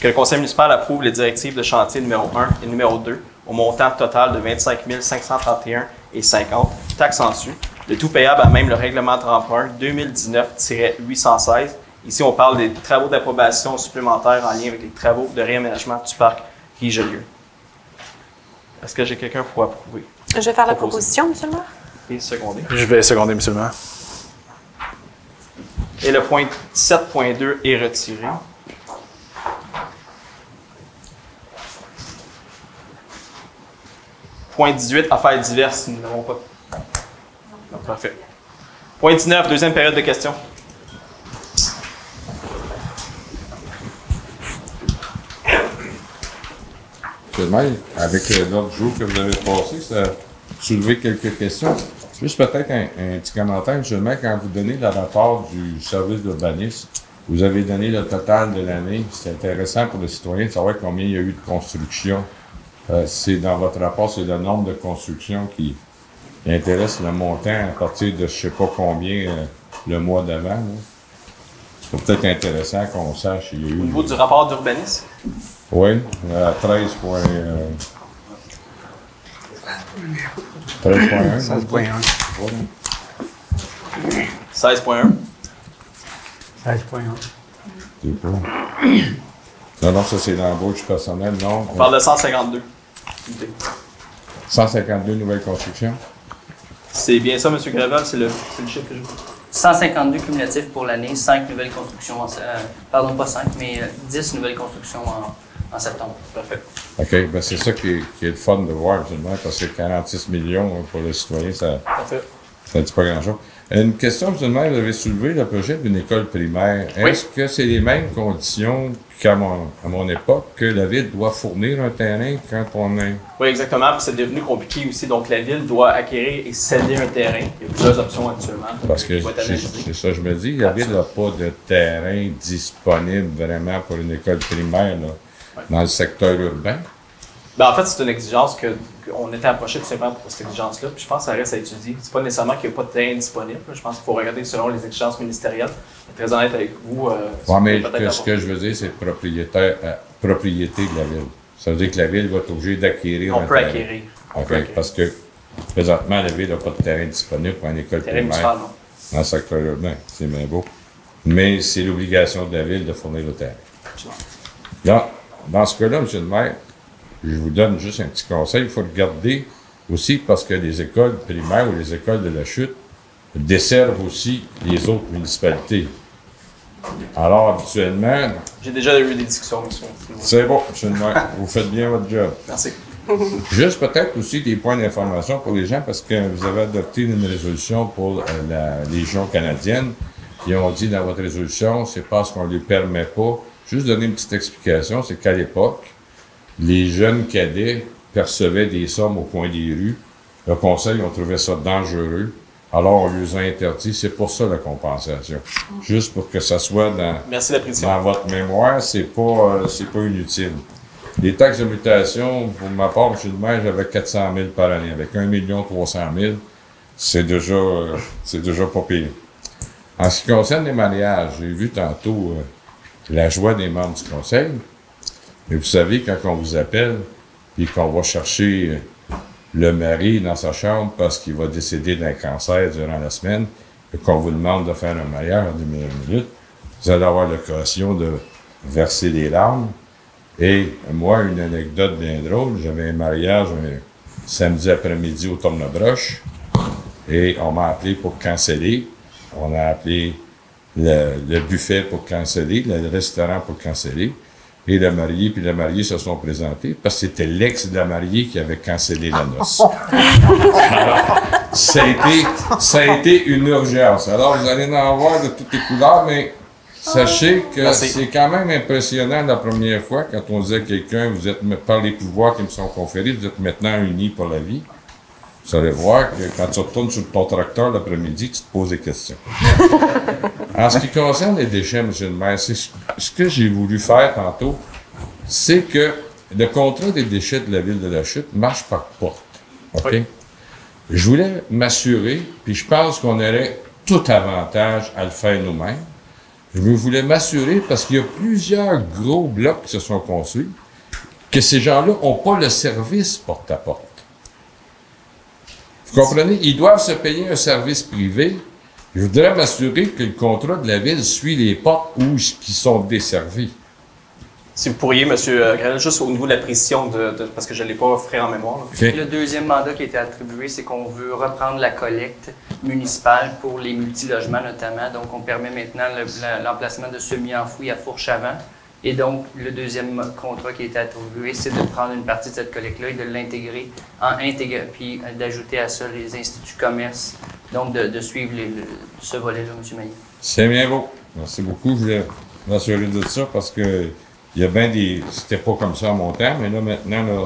Que le conseil municipal approuve les directives de chantier numéro 1 et numéro 2 au montant total de 25 531,50 taxes en su, le tout payable à même le règlement d'emprunt 2019-816. Ici, on parle des travaux d'approbation supplémentaires en lien avec les travaux de réaménagement du parc Richelieu. Est-ce que j'ai quelqu'un pour approuver? Je vais faire la proposition, M. le maire. Et seconder. Je vais seconder, M. le maire. Et le point 17.2 est retiré. Point 18, affaires diverses, nous n'avons pas. Non, parfait. Point 19, deuxième période de questions. Monsieur le maire, avec l'autre jour que vous avez passé, ça a soulevé quelques questions. Juste peut-être un petit commentaire, monsieur le maire, quand vous donnez le rapport du service d'urbanisme, vous avez donné le total de l'année. C'est intéressant pour le citoyen de savoir combien il y a eu de construction. C'est dans votre rapport, c'est le nombre de constructions qui intéresse le montant à partir de je ne sais pas combien le mois d'avant. C'est peut-être intéressant qu'on sache. Il y a eu Au niveau du rapport d'urbanisme? Oui, à 13.1. 16.1. 16.1. 16.1. C'est pas. Non, ça c'est l'embauche personnelle, non? On parle de 152. 152 nouvelles constructions? C'est bien ça, M. Gravel, c'est le chiffre que je veux. 152 cumulatifs pour l'année, 5 nouvelles constructions, pardon, pas 5, mais 10 nouvelles constructions en septembre. Parfait. OK, ben c'est ça qui est le fun de voir, absolument, parce que 46 millions pour le citoyen, ça Ça ne dit pas grand-chose. Une question, justement, vous avez soulevé le projet d'une école primaire. Est-ce que c'est les mêmes conditions qu'à mon époque, que la Ville doit fournir un terrain quand on est... Oui, exactement. Puis c'est devenu compliqué aussi. Donc, la Ville doit acquérir et céder un terrain. Il y a plusieurs options actuellement. Parce que c'est ça, je me dis, la Ville n'a pas de terrain disponible vraiment pour une école primaire là, dans le secteur urbain. Ben, en fait, c'est une exigence qu'on était approché tout simplement pour cette exigence-là. Puis je pense que ça reste à étudier. C'est pas nécessairement qu'il n'y a pas de terrain disponible. Je pense qu'il faut regarder selon les exigences ministérielles. Je vais être très honnête avec vous. Oui, mais ce que je veux dire, c'est propriété de la Ville. Ça veut dire que la Ville va être obligée d'acquérir un terrain. On peut acquérir. OK, parce que présentement, la Ville n'a pas de terrain disponible pour une école primaire dans le secteur urbain. C'est bien beau. Mais c'est l'obligation de la Ville de fournir le terrain. Dans ce cas-là, M. le maire, je vous donne juste un petit conseil. Il faut regarder aussi parce que les écoles primaires ou les écoles de la chute desservent aussi les autres municipalités. Alors, habituellement... J'ai déjà eu des discussions, monsieur. C'est bon, M. le maire. Vous faites bien votre job. Merci. Juste peut-être aussi des points d'information pour les gens parce que vous avez adopté une résolution pour la Légion canadienne qui ont dit dans votre résolution, c'est parce qu'on ne lui permet pas. Juste donner une petite explication, c'est qu'à l'époque, les jeunes cadets percevaient des sommes au coin des rues. Le conseil, on trouvait ça dangereux. Alors, on les a interdit. C'est pour ça la compensation. Juste pour que ça soit dans votre mémoire, c'est pas inutile. Les taxes de mutation, pour ma part, M. le maire, j'avais 400 000 par année. Avec 1 300 000, c'est déjà pas pire. En ce qui concerne les mariages, j'ai vu tantôt la joie des membres du conseil. Mais vous savez, quand on vous appelle et qu'on va chercher le mari dans sa chambre parce qu'il va décéder d'un cancer durant la semaine et qu'on vous demande de faire un mariage en 2 minutes, vous allez avoir l'occasion de verser des larmes. Et moi, une anecdote bien drôle, j'avais un mariage un samedi après-midi au Tournebroche et on m'a appelé pour canceller. On a appelé le buffet pour canceller, le restaurant pour canceller. Et le marié puis la mariée se sont présentés parce que c'était l'ex de la mariée qui avait cancellé la noce. Alors, ça a été une urgence. Alors, vous allez en voir de toutes les couleurs, mais sachez que c'est quand même impressionnant la première fois quand on disait à quelqu'un, vous êtes, par les pouvoirs qui me sont conférés, vous êtes maintenant unis pour la vie. Vous allez voir que quand tu retournes sur ton tracteur l'après-midi, tu te poses des questions. En ce qui concerne les déchets, M. le maire, c'est ce que j'ai voulu faire tantôt, c'est que le contrat des déchets de la Ville de la Chute marche par porte. OK? Oui. Je voulais m'assurer, puis je pense qu'on aurait tout avantage à le faire nous-mêmes. Je voulais m'assurer, parce qu'il y a plusieurs gros blocs qui se sont construits, que ces gens-là n'ont pas le service porte-à-porte. Vous comprenez? Ils doivent se payer un service privé. Je voudrais m'assurer que le contrat de la Ville suit les portes qui sont desservies. Si vous pourriez, M. Gravel, juste au niveau de la précision, parce que je ne l'ai pas frais en mémoire. Okay. Le deuxième mandat qui a été attribué, c'est qu'on veut reprendre la collecte municipale pour les multilogements notamment. Donc, on permet maintenant l'emplacement de semi-enfouis à Fourche-Avant. Et donc, le deuxième contrat qui a été attribué, c'est de prendre une partie de cette collecte-là et de l'intégrer puis d'ajouter à ça les instituts de commerce. Donc, de suivre ce volet-là, M. Maillet. C'est bien beau. Merci beaucoup. Je voulais m'assurer de ça parce que il y a bien des... C'était pas comme ça à mon temps, mais là, maintenant, là,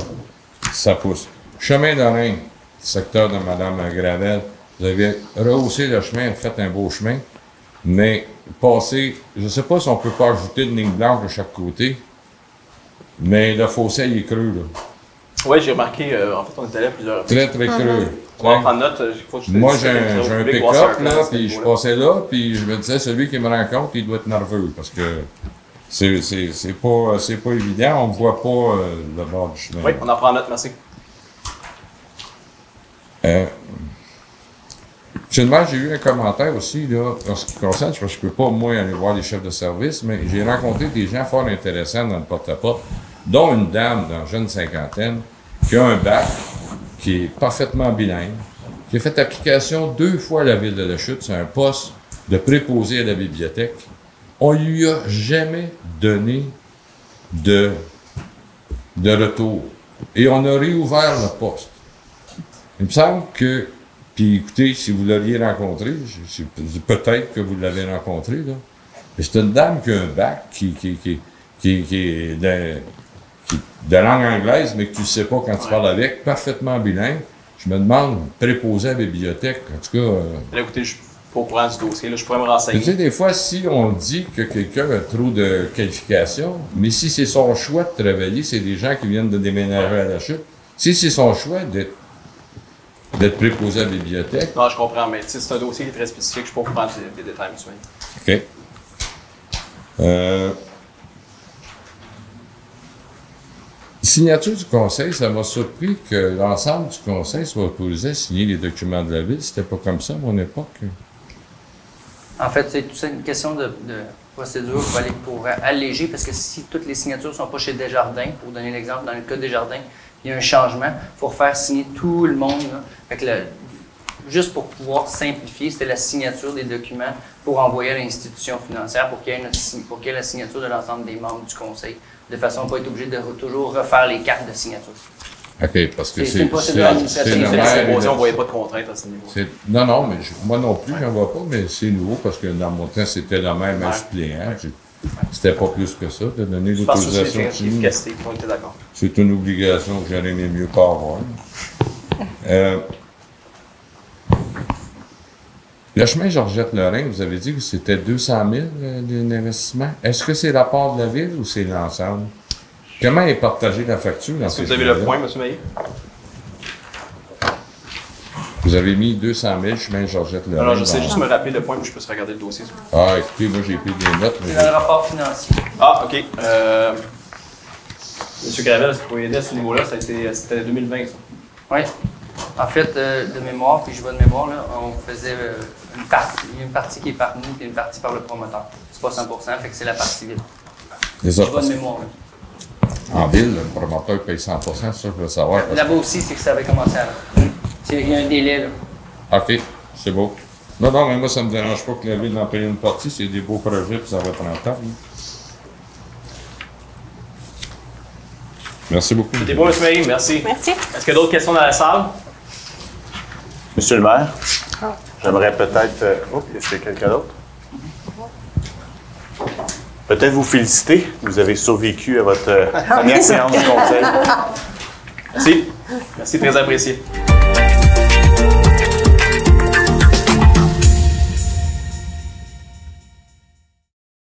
ça pousse. Chemin d'Orin, secteur de Mme Gravel. Vous avez rehaussé le chemin, fait un beau chemin, mais passer... Je ne sais pas si on peut pas ajouter une ligne blanche de chaque côté, mais le fossé, il est creux, là. Oui, j'ai remarqué, en fait, on était allé à plusieurs... Très, très creux. On va en prendre note. Moi, j'ai un pick-up, là, puis je passais là, puis je me disais, celui qui me rencontre, il doit être nerveux, parce que... C'est pas évident, on ne voit pas le bord du chemin. Oui, on en prend note, merci. Seulement, j'ai eu un commentaire aussi, là, en ce qui concerne, parce que je ne peux pas, moi, aller voir les chefs de service, mais j'ai rencontré des gens fort intéressants dans le porte-à-porte, dont une dame dans la jeune cinquantaine, qui a un bac, qui est parfaitement bilingue, qui a fait application 2 fois à la Ville de la Chute, c'est un poste de préposé à la bibliothèque. On ne lui a jamais donné de retour. Et on a réouvert le poste. Il me semble que Puis écoutez, si vous l'aviez rencontré, peut-être que vous l'avez rencontré, là. Mais c'est une dame qui a un bac qui est de langue anglaise, mais que tu ne sais pas quand tu parles avec, parfaitement bilingue. Je me demande, préposé à la bibliothèque, en tout cas... Là, écoutez, je suis pas au courant du dossier, là, je pourrais me renseigner. Tu sais, des fois, si on dit que quelqu'un a trop de qualifications, mais si c'est son choix de travailler, c'est des gens qui viennent de déménager à la chute, si c'est son choix d'être préposé à la bibliothèque... Non, je comprends, mais c'est un dossier qui est très spécifique, je ne peux pas prendre les détails, monsieur. OK. Signature du conseil, ça m'a surpris que l'ensemble du conseil soit autorisé à signer les documents de la ville. C'était pas comme ça à mon époque. En fait, c'est tout ça une question de procédure pour alléger, parce que si toutes les signatures ne sont pas chez Desjardins, pour donner l'exemple, dans le cas de Desjardins, il y a un changement, il faut faire signer tout le monde. Là. Fait que juste pour pouvoir simplifier, c'était la signature des documents pour envoyer à l'institution financière pour qu'il y ait la signature de l'ensemble des membres du conseil, de façon à ne pas être obligé de toujours refaire les cartes de signature. OK, parce que c'est une procédure administrative. On ne voyait pas de contraintes à ce niveau. Non, mais moi non plus, j'en vois pas, mais c'est nouveau parce que dans mon temps, c'était le même un suppléant. C'était pas plus que ça, de donner l'autorisation. C'est une obligation que j'aurais aimé mieux pas avoir. Le chemin Georgette-Lorrain, vous avez dit que c'était 200 000 d'investissement. Est-ce que c'est la part de la ville ou c'est l'ensemble? Comment est partagée la facture dans Est-ce que vous avez le point, M. Maillet? Vous avez mis 200 000 chemin Georgette-Lorrain. Alors, je sais juste me rappeler le point où je peux regarder le dossier. Ah, écoutez, moi j'ai pris des notes. C'est dans le rapport financier. Ah, OK. M. Gravel, est-ce que vous pouvez aider à ce niveau-là? C'était 2020, ça. Oui. En fait, de mémoire, puis je vois de mémoire, là, on faisait une partie. Il y a une partie qui est par nous, puis une partie par le promoteur. C'est pas 100%, fait que c'est la partie ville. Je vois de mémoire, là. En ville, le promoteur paye 100%, c'est ça que je veux savoir. Là-bas aussi, c'est que ça avait commencé avant. Il y a un délai, là. OK, c'est beau. Non, mais moi, ça ne me dérange pas que la ville en paye une partie. C'est des beaux projets, puis ça va prendre temps. Merci beaucoup. C'était beau, M. Maillet, merci. Merci. Est-ce qu'il y a d'autres questions dans la salle? Monsieur le maire, j'aimerais peut-être... est-ce qu'il y a quelqu'un d'autre? Peut-être vous féliciter. Vous avez survécu à votre première séance du conseil. Merci. Merci, très apprécié.